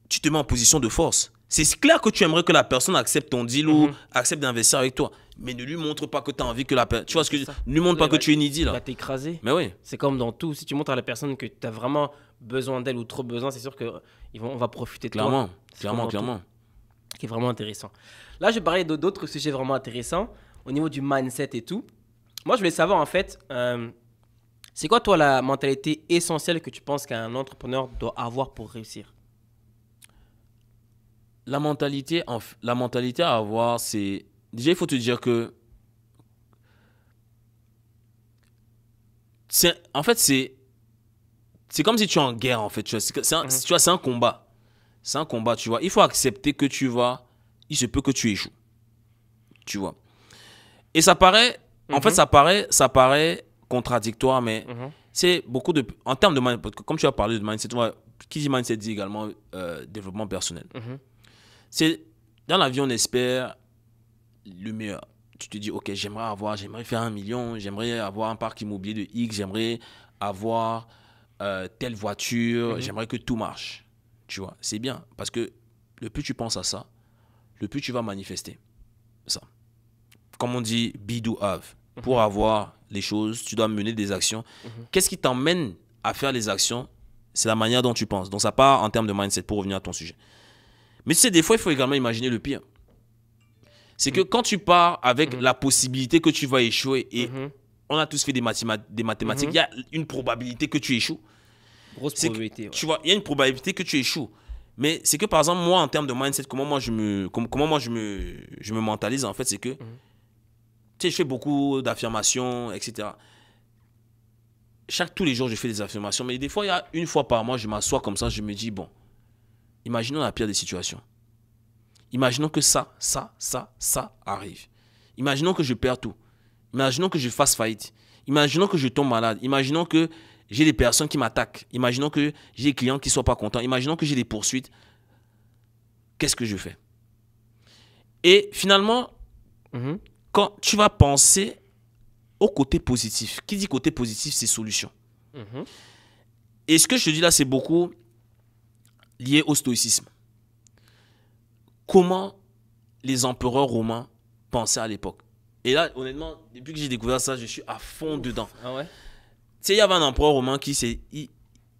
tu te mets en position de force. C'est clair que tu aimerais que la personne accepte ton deal ou accepte d'investir avec toi. Mais ne lui montre pas que tu as envie que la personne... Tu vois ce que je... Ne lui montre pas que tu es needy, là. Il va t'écraser. Mais oui. C'est comme dans tout. Si tu montres à la personne que tu as vraiment besoin d'elle ou trop besoin, c'est sûr qu'on va profiter de toi. Clairement. Qui est vraiment intéressant. Là, je vais parler d'autres sujets vraiment intéressants au niveau du mindset et tout. Moi, je voulais savoir, en fait, c'est quoi, toi, la mentalité essentielle que tu penses qu'un entrepreneur doit avoir pour réussir? La mentalité à avoir, c'est... Déjà, il faut te dire que... En fait, c'est comme si tu es en guerre, en fait. Tu vois, c'est un combat. C'est un combat, tu vois. Il faut accepter que il se peut que tu échoues. Tu vois. Et ça paraît... En fait, ça paraît contradictoire, mais c'est beaucoup de... En termes de mindset, comme tu as parlé de mindset, qui dit mindset dit également développement personnel. C'est dans la vie, on espère le meilleur. Tu te dis, ok, j'aimerais faire 1 million, j'aimerais avoir un parc immobilier de X, j'aimerais avoir telle voiture, j'aimerais que tout marche. Tu vois, c'est bien parce que le plus tu penses à ça, le plus tu vas manifester ça. Comme on dit, be, do, have. Pour avoir les choses, tu dois mener des actions. Qu'est-ce qui t'emmène à faire les actions? C'est la manière dont tu penses. Donc ça part en termes de mindset pour revenir à ton sujet. Mais tu sais, des fois, il faut également imaginer le pire. C'est que quand tu pars avec la possibilité que tu vas échouer, et on a tous fait des mathématiques, il y a une probabilité que tu échoues. Grosse probabilité. Ouais. Tu vois, il y a une probabilité que tu échoues. Mais c'est que, par exemple, moi, en termes de mindset, comment moi je me mentalise, en fait, c'est que Tu sais, je fais beaucoup d'affirmations, etc. Tous les jours, je fais des affirmations. Mais des fois, il y a une fois par mois, je m'assois comme ça, je me dis, bon, imaginons la pire des situations. Imaginons que ça arrive. Imaginons que je perds tout. Imaginons que je fasse faillite. Imaginons que je tombe malade. Imaginons que j'ai des personnes qui m'attaquent. Imaginons que j'ai des clients qui ne soient pas contents. Imaginons que j'ai des poursuites. Qu'est-ce que je fais? Et finalement, quand tu vas penser au côté positif, qui dit côté positif, c'est solution. Et ce que je te dis là, c'est beaucoup lié au stoïcisme. Comment les empereurs romains pensaient à l'époque. Et là, honnêtement, depuis que j'ai découvert ça, je suis à fond dedans. Ah ouais? Tu sais, il y avait un empereur romain qui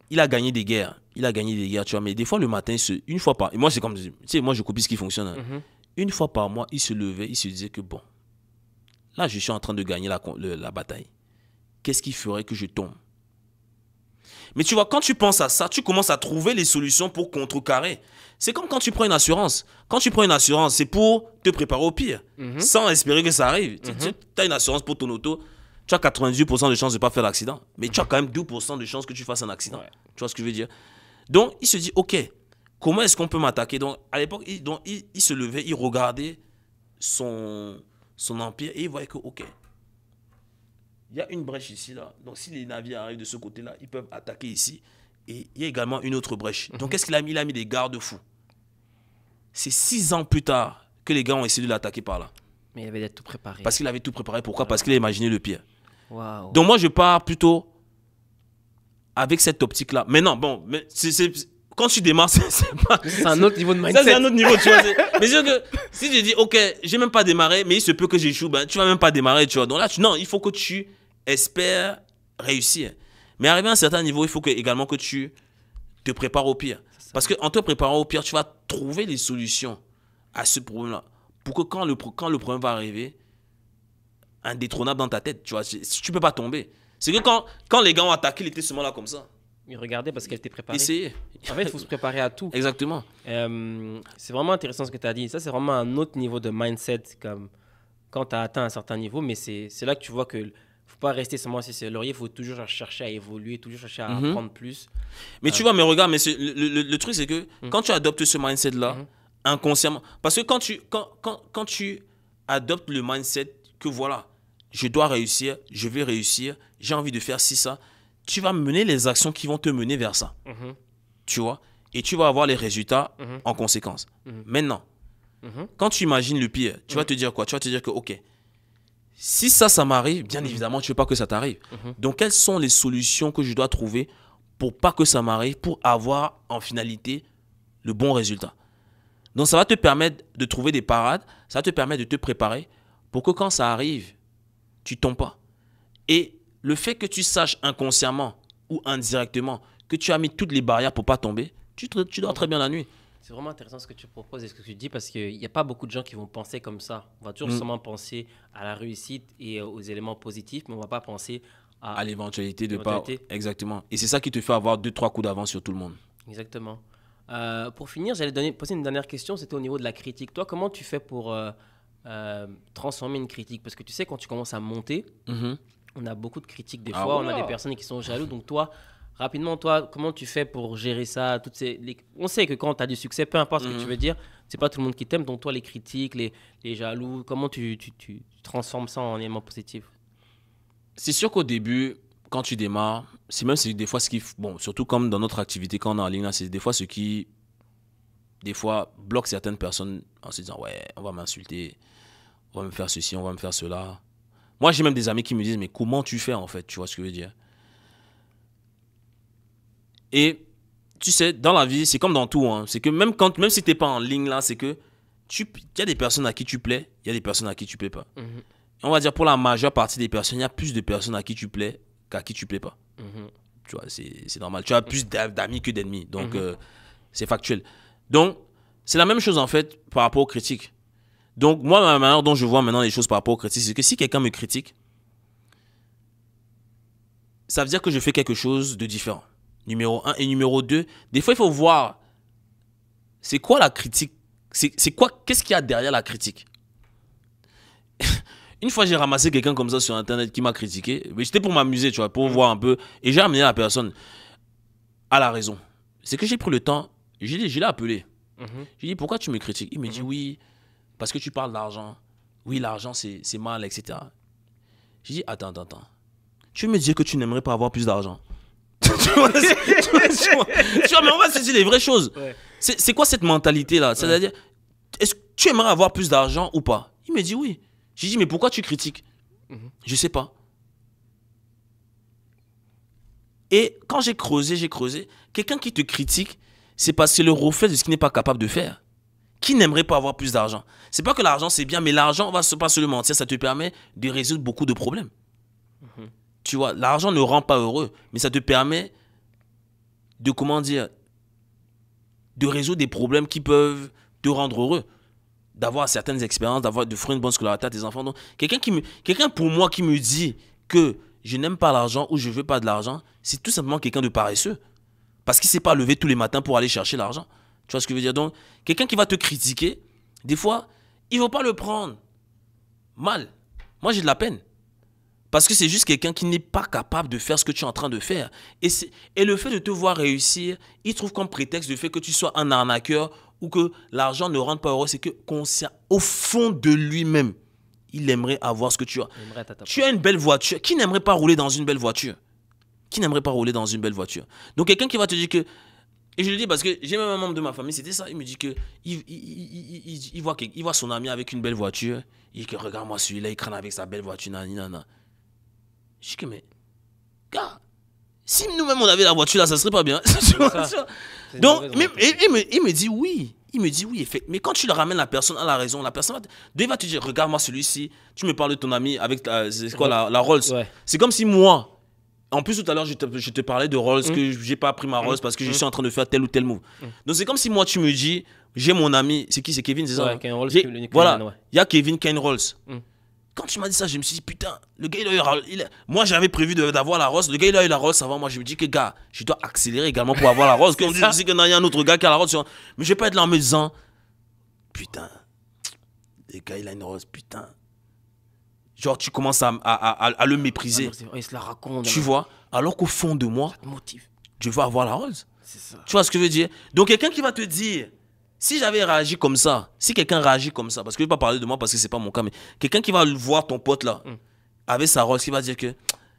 il a gagné des guerres. Il a gagné des guerres, tu vois. Mais des fois, le matin, une fois par... Et moi, c'est comme... Tu sais, moi, je copie ce qui fonctionne. Hein. Une fois par mois, il se levait, il se disait que bon, là, je suis en train de gagner la bataille. Qu'est-ce qui ferait que je tombe? Mais tu vois, quand tu penses à ça, tu commences à trouver les solutions pour contrecarrer. C'est comme quand tu prends une assurance. Quand tu prends une assurance, c'est pour te préparer au pire, sans espérer que ça arrive. Tu as une assurance pour ton auto, tu as 98% de chances de ne pas faire l'accident. Mais tu as quand même 2% de chances que tu fasses un accident. Ouais. Tu vois ce que je veux dire? Donc, il se dit, OK, comment est-ce qu'on peut m'attaquer? Donc, à l'époque, il se levait, il regardait son empire et il voyait que, OK, il y a une brèche ici, là. Donc, si les navires arrivent de ce côté-là, ils peuvent attaquer ici. Et il y a également une autre brèche. Donc, qu'est-ce qu'il a mis? Il a mis des garde-fous. C'est 6 ans plus tard que les gars ont essayé de l'attaquer par là. Mais il avait tout préparé. Parce qu'il avait tout préparé. Pourquoi? Parce qu'il a imaginé le pire. Wow. Donc, moi, je pars plutôt avec cette optique-là. Mais non, bon, mais quand tu démarres, c'est un autre niveau de mindset. Ça, c'est un autre niveau, tu vois. Mais c'est que si je dis, OK, j'ai même pas démarré, mais il se peut que j'échoue, ben, tu vas même pas démarrer, tu vois. Donc là, non, il faut que tu espères réussir. Mais arrivé à un certain niveau, il faut également que tu te prépares au pire. Parce qu'en te préparant au pire, tu vas trouver les solutions à ce problème-là. Pour que quand le problème va arriver, indétrônable dans ta tête, tu vois, tu ne peux pas tomber. C'est que quand les gars ont attaqué, il était seulement là comme ça. Il regardait parce qu'elle était préparée. Essayez. En fait, il faut se préparer à tout. Exactement. C'est vraiment intéressant ce que tu as dit. Ça, c'est vraiment un autre niveau de mindset comme quand tu as atteint un certain niveau. Mais c'est là que tu vois que ne faut pas rester seulement assis sur le laurier. Il faut toujours chercher à évoluer, toujours chercher à apprendre plus. Mais tu vois, mais regarde, mais le truc, c'est que quand tu adoptes ce mindset-là, inconsciemment, parce que quand tu adoptes le mindset que voilà, je dois réussir, je vais réussir, j'ai envie de faire ci, ça, tu vas mener les actions qui vont te mener vers ça. Tu vois? Et tu vas avoir les résultats en conséquence. Maintenant, quand tu imagines le pire, tu vas te dire quoi? Tu vas te dire que, OK, si ça m'arrive, bien évidemment, tu ne veux pas que ça t'arrive. Donc, quelles sont les solutions que je dois trouver pour pas que ça m'arrive, pour avoir en finalité le bon résultat? Donc, ça va te permettre de trouver des parades, ça va te permettre de te préparer pour que quand ça arrive, tu ne tombes pas. Et le fait que tu saches inconsciemment ou indirectement que tu as mis toutes les barrières pour ne pas tomber, tu dors très bien la nuit. C'est vraiment intéressant ce que tu proposes et ce que tu dis parce qu'il n'y a pas beaucoup de gens qui vont penser comme ça. On va toujours seulement penser à la réussite et aux éléments positifs, mais on ne va pas penser à l'éventualité de pas. Exactement. Et c'est ça qui te fait avoir 2-3 coups d'avance sur tout le monde. Exactement. Pour finir, j'allais poser une dernière question. C'était au niveau de la critique. Toi, comment tu fais pour transformer une critique? Parce que tu sais, quand tu commences à monter, on a beaucoup de critiques des fois. On a des personnes qui sont jaloux. Donc toi, rapidement, comment tu fais pour gérer ça? On sait que quand tu as du succès, peu importe ce que tu veux dire, c'est pas tout le monde qui t'aime. Donc toi, les critiques, les jaloux, comment tu transformes ça en éléments positifs? C'est sûr qu'au début, quand tu démarres, c'est des fois ce qui... Bon, surtout comme dans notre activité, quand on est en ligne, là, c'est des fois ce qui... Des fois, bloque certaines personnes en se disant, ouais, on va m'insulter, on va me faire ceci, on va me faire cela. Moi, j'ai même des amis qui me disent, mais comment tu fais en fait? Tu vois ce que je veux dire? Et tu sais, dans la vie, c'est comme dans tout. Hein, c'est que même si tu n'es pas en ligne là, c'est que il y a des personnes à qui tu plais, il y a des personnes à qui tu plais pas. Et on va dire pour la majeure partie des personnes, il y a plus de personnes à qui tu plais qu'à qui tu plais pas. Tu vois, c'est normal. Tu as plus d'amis que d'ennemis. Donc, c'est factuel. Donc, c'est la même chose en fait par rapport aux critiques. Donc, moi, la manière dont je vois maintenant les choses par rapport aux critiques, c'est que si quelqu'un me critique, ça veut dire que je fais quelque chose de différent. Numéro 1. Et numéro 2, des fois, il faut voir c'est quoi la critique. C'est quoi, qu'est-ce qu'il y a derrière la critique? Une fois, j'ai ramassé quelqu'un comme ça sur Internet qui m'a critiqué. Mais c'était pour m'amuser, tu vois, pour voir un peu. Et j'ai amené la personne à la raison. C'est que j'ai pris le temps, je l'ai appelé. J'ai dit, pourquoi tu me critiques? Il me dit, oui, parce que tu parles d'argent. Oui, l'argent, c'est mal, etc. J'ai dit, attends. Tu veux me dire que tu n'aimerais pas avoir plus d'argent? Tu vois, mais on va se dire les vraies choses. Ouais. C'est quoi cette mentalité-là? C'est-à-dire, est-ce que tu aimerais avoir plus d'argent ou pas? Il me dit oui. J'ai dit, mais pourquoi tu critiques? Je sais pas. Et quand j'ai creusé, quelqu'un qui te critique, c'est parce que c'est le reflet de ce qu'il n'est pas capable de faire. Qui n'aimerait pas avoir plus d'argent? C'est pas que l'argent c'est bien, mais l'argent, on va pas se le mentir, ça te permet de résoudre beaucoup de problèmes. Tu vois, l'argent ne rend pas heureux, mais ça te permet de, comment dire, de résoudre des problèmes qui peuvent te rendre heureux. D'avoir certaines expériences, de faire une bonne scolarité à tes enfants. Donc, quelqu'un pour moi qui me dit que je n'aime pas l'argent ou je veux pas de l'argent, c'est tout simplement quelqu'un de paresseux. Parce qu'il ne s'est pas levé tous les matins pour aller chercher l'argent. Tu vois ce que je veux dire? Donc, quelqu'un qui va te critiquer, des fois, il ne faut pas le prendre mal. Moi, j'ai de la peine. Parce que c'est juste quelqu'un qui n'est pas capable de faire ce que tu es en train de faire. Et le fait de te voir réussir, il trouve comme prétexte le fait que tu sois un arnaqueur ou que l'argent ne rende pas heureux. C'est que au fond de lui-même, il aimerait avoir ce que tu as. Tu as une belle voiture. Qui n'aimerait pas rouler dans une belle voiture? Qui n'aimerait pas rouler dans une belle voiture? Donc quelqu'un qui va te dire que... Et je le dis parce que j'ai même un membre de ma famille, c'était ça. Il me dit que il voit son ami avec une belle voiture. Il dit que regarde-moi celui-là, il crâne avec sa belle voiture. Nanana. Je dis que mais... Gars, si nous-mêmes on avait la voiture là, ça serait pas bien. Donc, il me dit oui. Il me dit oui, effectivement. Mais quand tu le ramènes la personne à la raison, la personne va te dire, regarde-moi celui-ci. Tu me parles de ton ami avec la Rolls. Ouais. C'est comme si moi... En plus, tout à l'heure, je te parlais de Rolls, que je n'ai pas pris ma Rolls parce que je suis en train de faire tel ou tel move. Donc, c'est comme si moi, tu me dis, j'ai mon ami, c'est qui? C'est Kevin, c'est ça? Ouais, Rolls, voilà, il y a Kevin qui a une Rolls. Quand tu m'as dit ça, je me suis dit, putain, le gars, moi, j'avais prévu d'avoir la Rolls. Le gars, il a eu la Rolls avant. Moi, je me dis que, gars, je dois accélérer également pour avoir la Rolls. Comme on dit aussi qu'il y a un autre gars qui a la Rolls. Mais je vais pas être là en me disant, putain, le gars, il a une Rolls, putain. Genre, tu commences à le mépriser. Il se la raconte. Tu vois? Alors qu'au fond de moi, je veux avoir la Rolls. C'est ça. Tu vois ce que je veux dire? Donc, quelqu'un qui va te dire, si j'avais réagi comme ça, si quelqu'un réagit comme ça, parce que je ne vais pas parler de moi parce que ce n'est pas mon cas, mais quelqu'un qui va voir ton pote là, avec sa Rolls, qui va dire que,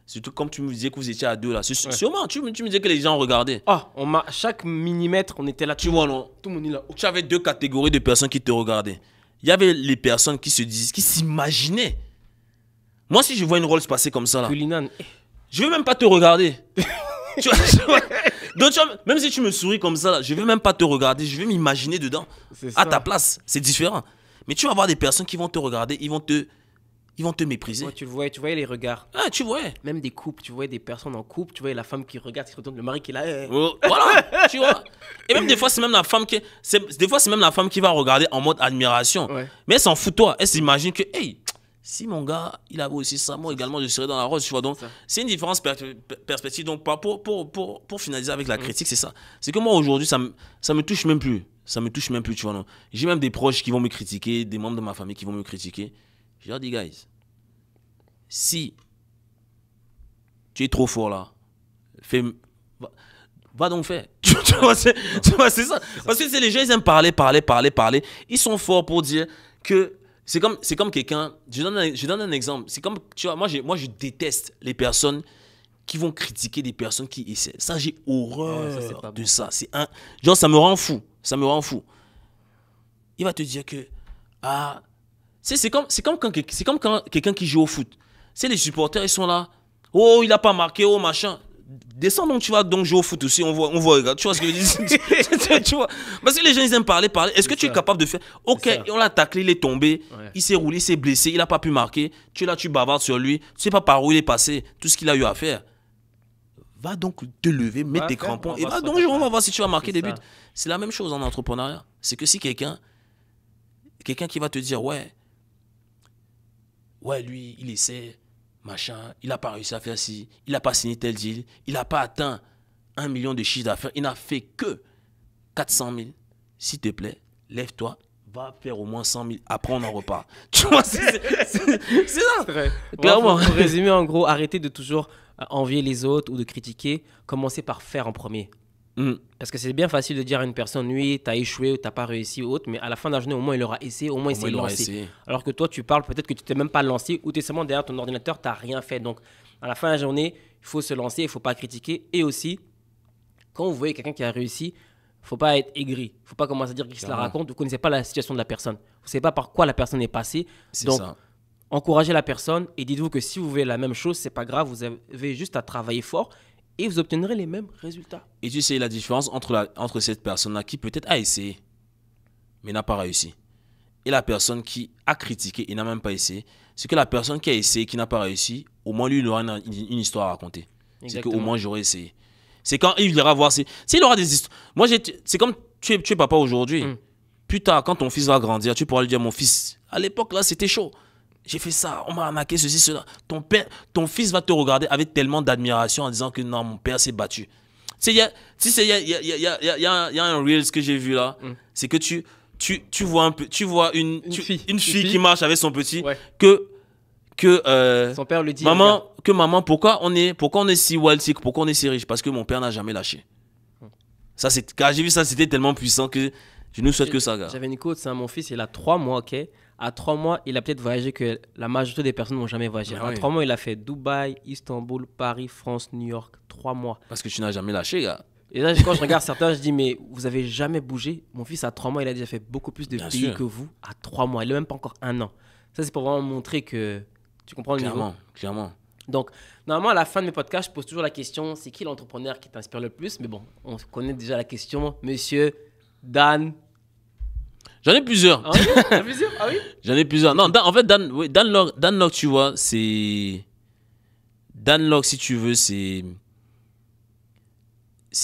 surtout comme tu me disais que vous étiez à deux là, sûrement, tu me disais que les gens regardaient. Ah, chaque millimètre, on était là. Tu vois, non? Tout le monde est là. Tu avais deux catégories de personnes qui te regardaient. Il y avait les personnes qui s'imaginaient. Moi, si je vois une Rolls passer comme ça, là, je ne vais même pas te regarder. tu vois, donc, même si tu me souris comme ça, là, je ne vais même pas te regarder. Je vais m'imaginer dedans. À ta place. C'est différent. Mais tu vas avoir des personnes qui vont te regarder. Ils vont te mépriser. Ouais, tu voyais les regards. Ah, tu voyais. Même des couples. Tu voyais des personnes en couple. Tu voyais la femme qui regarde, qui se retourne, le mari qui est là. Voilà. Tu vois. Et même des fois, c'est même la femme qui va regarder en mode admiration. Ouais. Mais elle s'en fout, toi. Elle s'imagine que, hey, si mon gars, il avait aussi ça, moi également, je serais dans la rose, tu vois. Donc, c'est une différence perspective. Donc, pour finaliser avec la critique, c'est ça. C'est que moi, aujourd'hui, ça me touche même plus. Ça me touche même plus, tu vois. J'ai même des proches qui vont me critiquer, des membres de ma famille qui vont me critiquer. Je leur dis, guys, si tu es trop fort là, va donc faire. Tu vois, c'est ça. Parce que les gens, ils aiment parler. Ils sont forts pour dire que c'est comme quelqu'un. Je donne un exemple. C'est comme, tu vois, moi, je déteste les personnes qui vont critiquer des personnes qui essaient. Ça, j'ai horreur de ça. Genre, ça me rend fou. Il va te dire que, c'est comme quand quelqu'un qui joue au foot. C'est les supporters, ils sont là. Oh, il n'a pas marqué, oh, machin. Descends donc, tu vas donc jouer au foot aussi. On voit, regarde. Tu vois ce que je veux dire? Tu vois? Parce que les gens, ils aiment parler. Est-ce que tu es capable de faire? Ok, on l'a taclé, il est tombé. Ouais. Il s'est roulé, il s'est blessé. Il n'a pas pu marquer. Tu es là, tu bavardes sur lui. Tu ne sais pas par où il est passé. Tout ce qu'il a eu à faire. Va donc te lever, mets tes crampons. Et va donc, on va voir si tu vas marquer des buts. C'est la même chose en entrepreneuriat. C'est que si quelqu'un qui va te dire, ouais, lui, il essaie, machin, il n'a pas réussi à faire ci, il n'a pas signé tel deal, il n'a pas atteint 1 million de chiffre d'affaires, il n'a fait que 400 000. S'il te plaît, lève-toi, va faire au moins 100 000. Après, on en repart. Tu vois, c'est ça. Vrai. Clairement. Pour résumer, en gros, arrêtez de toujours envier les autres ou de critiquer. Commencez par faire en premier. Parce que c'est bien facile de dire à une personne, oui, t'as échoué ou t'as pas réussi ou autre, mais à la fin de la journée, au moins, il aura essayé, au moins, il s'est lancé. Alors que toi, tu parles peut-être que tu t'es même pas lancé ou tu es seulement derrière ton ordinateur, t'as rien fait. Donc, à la fin de la journée, il faut se lancer, il faut pas critiquer. Et aussi, quand vous voyez quelqu'un qui a réussi, faut pas être aigri. Faut pas commencer à dire qu'il se la raconte. Vous connaissez pas la situation de la personne. Vous savez pas par quoi la personne est passée. Donc, encouragez la personne et dites-vous que si vous voulez la même chose, c'est pas grave. Vous avez juste à travailler fort et vous obtiendrez les mêmes résultats. Et tu sais la différence entre cette personne-là qui peut-être a essayé, mais n'a pas réussi, et la personne qui a critiqué et n'a même pas essayé, c'est que la personne qui a essayé, qui n'a pas réussi, au moins lui, il aura une histoire à raconter. C'est qu'au moins j'aurais essayé. C'est quand il ira voir, s'il aura des histoires. Moi, c'est comme tu es papa aujourd'hui. Plus tard, quand ton fils va grandir, tu pourras lui dire, mon fils, à l'époque, là, c'était chaud. J'ai fait ça, on m'a arnaqué, ceci, cela. Ton fils va te regarder avec tellement d'admiration en disant que non, mon père s'est battu. Tu sais, il y a un Reels que j'ai vu là. C'est que tu vois une fille qui marche avec son petit. Ouais. Son père lui dit, maman, pourquoi on est si wealthy, pourquoi on est si riche? Parce que mon père n'a jamais lâché. Ça, quand j'ai vu ça, c'était tellement puissant que je ne souhaite que ça, gars. J'avais une quote, mon fils, il a 3 mois, ok? À 3 mois, il a peut-être voyagé que la majorité des personnes n'ont jamais voyagé. À 3 mois, il a fait Dubaï, Istanbul, Paris, France, New York. 3 mois. Parce que tu n'as jamais lâché, gars. Et là, quand je regarde certains, je dis, mais vous avez jamais bougé. Mon fils, à 3 mois, il a déjà fait beaucoup plus de pays que vous à 3 mois. Il n'a même pas encore 1 an. Ça, c'est pour vraiment montrer que tu comprends le niveau. Clairement. Donc, normalement, à la fin de mes podcasts, je pose toujours la question, c'est qui l'entrepreneur qui t'inspire le plus? Mais bon, on connaît déjà la question. Monsieur Dan. J'en ai plusieurs. Ah oui? T'en as plusieurs? Ah oui? J'en ai plusieurs. Non, Dan Lok, tu vois, c'est... Dan Lok, si tu veux, c'est...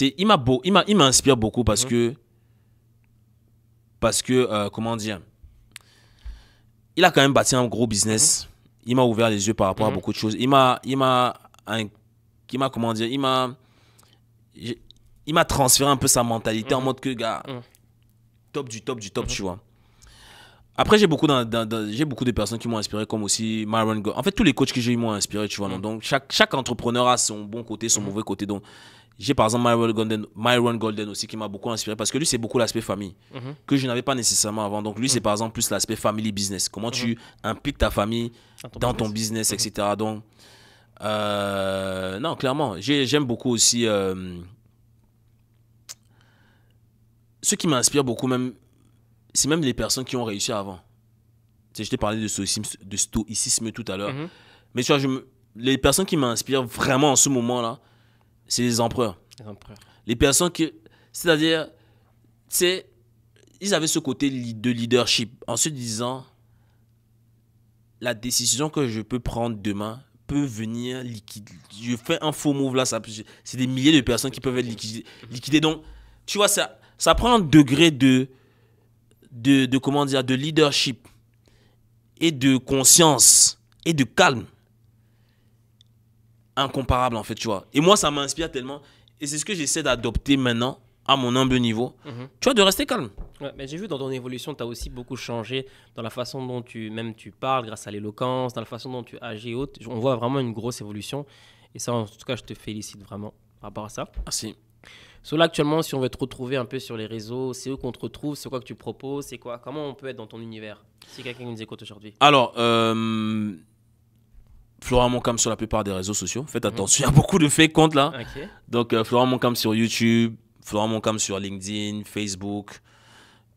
Il m'inspire beaucoup parce que... comment dire? Il a quand même bâti un gros business. Il m'a ouvert les yeux par rapport à beaucoup de choses. Il m'a transféré un peu sa mentalité en mode que, gars, top du top, tu vois. Après, j'ai beaucoup de personnes qui m'ont inspiré, comme aussi Myron Golden. En fait, tous les coachs que j'ai eu m'ont inspiré, tu vois. Donc, chaque entrepreneur a son bon côté, son mauvais côté. Donc, j'ai par exemple Myron Golden aussi qui m'a beaucoup inspiré parce que lui, c'est beaucoup l'aspect famille que je n'avais pas nécessairement avant. Donc, lui, c'est par exemple plus l'aspect family business. Comment tu impliques ta famille dans ton business, etc. Donc, non, clairement, j'aime beaucoup aussi ce qui m'inspire beaucoup, même, c'est même les personnes qui ont réussi avant. Tu sais, je t'ai parlé de stoïcisme tout à l'heure. Mais tu vois, les personnes qui m'inspirent vraiment en ce moment-là, c'est les empereurs. Les personnes qui... C'est-à-dire, tu sais, ils avaient ce côté de leadership en se disant, la décision que je peux prendre demain peut venir liquider. Je fais un faux move là, c'est des milliers de personnes qui peuvent être liquidées. Donc, tu vois, ça prend un degré de comment dire, de leadership et de conscience et de calme incomparable, en fait, tu vois. Et moi, ça m'inspire tellement. Et c'est ce que j'essaie d'adopter maintenant, à mon humble niveau. Tu vois, de rester calme. Ouais, mais j'ai vu dans ton évolution, tu as aussi beaucoup changé dans la façon dont tu parles, grâce à l'éloquence, dans la façon dont tu agis et autres. On voit vraiment une grosse évolution. Et ça, en tout cas, je te félicite vraiment par rapport à ça. Merci. So là, actuellement, si on veut te retrouver un peu sur les réseaux, c'est où qu'on te retrouve? C'est quoi que tu proposes? C'est quoi? Comment on peut être dans ton univers? Si quelqu'un nous écoute aujourd'hui. Alors, Florent Moncam sur la plupart des réseaux sociaux. Faites attention, il y a beaucoup de fake comptes là. Okay. Donc, Florent Moncam sur YouTube, Florent Moncam sur LinkedIn, Facebook,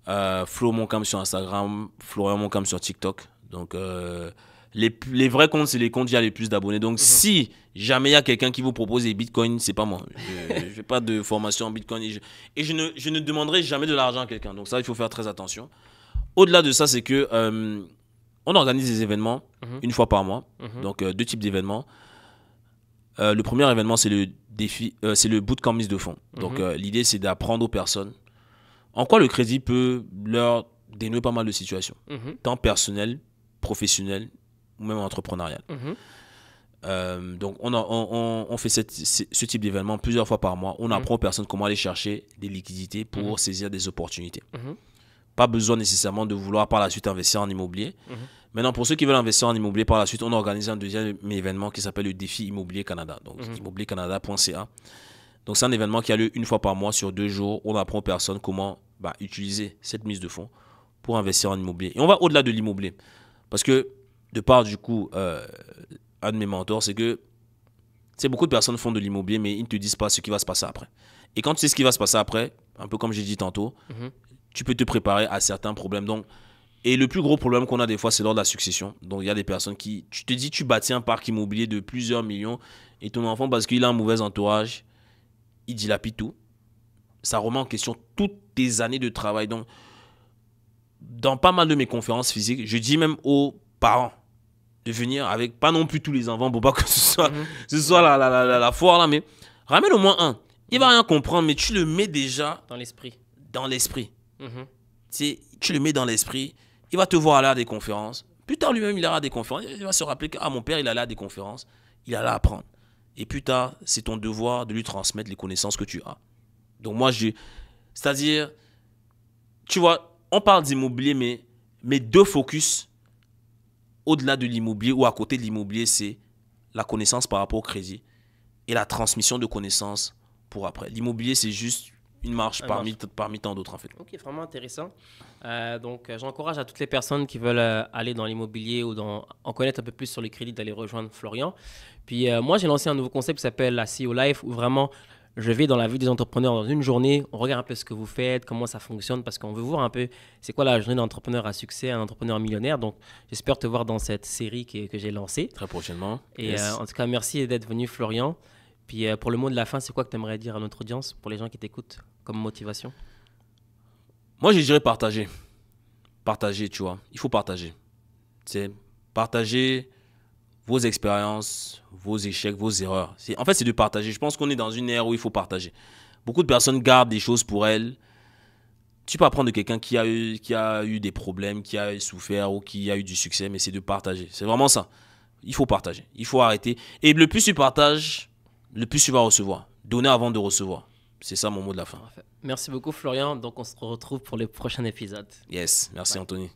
Flo Moncam sur Instagram, Florent Moncam sur TikTok. Donc, les vrais comptes, c'est les comptes qui ont les plus d'abonnés. Donc, si jamais il y a quelqu'un qui vous propose des bitcoins, c'est pas moi. Je n'ai pas de formation en bitcoin et je ne demanderai jamais de l'argent à quelqu'un. Donc, ça, il faut faire très attention. Au-delà de ça, c'est que on organise des événements une fois par mois. Donc, 2 types d'événements. Le premier événement, c'est le bootcamp mise de fonds. Donc, l'idée, c'est d'apprendre aux personnes en quoi le crédit peut leur dénouer pas mal de situations, tant personnelles, professionnelles ou même entrepreneuriales. Donc, on fait ce type d'événement plusieurs fois par mois. On apprend aux personnes comment aller chercher des liquidités pour saisir des opportunités. pas besoin nécessairement de vouloir par la suite investir en immobilier. Maintenant, pour ceux qui veulent investir en immobilier par la suite, on a organisé un deuxième événement qui s'appelle le Défi Immobilier Canada. Donc, immobiliercanada.ca. Donc, c'est un événement qui a lieu une fois par mois sur 2 jours. On apprend aux personnes comment utiliser cette mise de fonds pour investir en immobilier. Et on va au-delà de l'immobilier. Parce que, de part, du coup, un de mes mentors, c'est que beaucoup de personnes font de l'immobilier, mais ils ne te disent pas ce qui va se passer après. Et quand tu sais ce qui va se passer après, un peu comme j'ai dit tantôt, tu peux te préparer à certains problèmes. Donc, et le plus gros problème qu'on a des fois, c'est lors de la succession. Donc, il y a des personnes qui, tu te dis, tu bâtis un parc immobilier de plusieurs millions et ton enfant, parce qu'il a un mauvais entourage, il dilapide tout. Ça remet en question toutes tes années de travail. Donc, dans pas mal de mes conférences physiques, je dis même aux parents de venir avec, pas non plus tous les enfants pour pas que ce soit la foire là, mais ramène au moins un. Il va rien comprendre, mais tu le mets déjà Dans l'esprit. Tu le mets dans l'esprit. Il va te voir aller à des conférences. Plus tard, lui-même, il ira à des conférences. Il va se rappeler que mon père, il allait à des conférences. Il allait apprendre. Et plus tard, c'est ton devoir de lui transmettre les connaissances que tu as. Donc moi, c'est-à-dire, tu vois, on parle d'immobilier, mais mes 2 focus au-delà de l'immobilier ou à côté de l'immobilier, c'est la connaissance par rapport au crédit et la transmission de connaissances pour après. L'immobilier, c'est juste une marche parmi tant d'autres, en fait. Ok, vraiment intéressant. Donc, j'encourage à toutes les personnes qui veulent aller dans l'immobilier ou en connaître un peu plus sur le crédit d'aller rejoindre Florian. Puis, moi, j'ai lancé un nouveau concept qui s'appelle la CEO Life, où vraiment, je vais dans la vie des entrepreneurs dans une journée. On regarde un peu ce que vous faites, comment ça fonctionne, parce qu'on veut voir un peu c'est quoi la journée d'un entrepreneur à succès, un entrepreneur millionnaire. Donc, j'espère te voir dans cette série que j'ai lancée. Très prochainement. Et en tout cas, merci d'être venu, Florian. Puis, pour le mot de la fin, c'est quoi que tu aimerais dire à notre audience, pour les gens qui t'écoutent, comme motivation? Moi, je dirais partager. Partager, tu vois. Il faut partager. C'est partager vos expériences, vos échecs, vos erreurs. En fait, c'est de partager. Je pense qu'on est dans une ère où il faut partager. Beaucoup de personnes gardent des choses pour elles. Tu peux apprendre de quelqu'un qui a eu des problèmes, qui a souffert ou qui a eu du succès, mais c'est de partager. C'est vraiment ça. Il faut partager. Il faut arrêter. Et le plus tu partages, le plus tu vas recevoir. Donner avant de recevoir. C'est ça mon mot de la fin. Merci beaucoup, Florian. Donc, on se retrouve pour le prochain épisode. Yes. Merci, Anthony.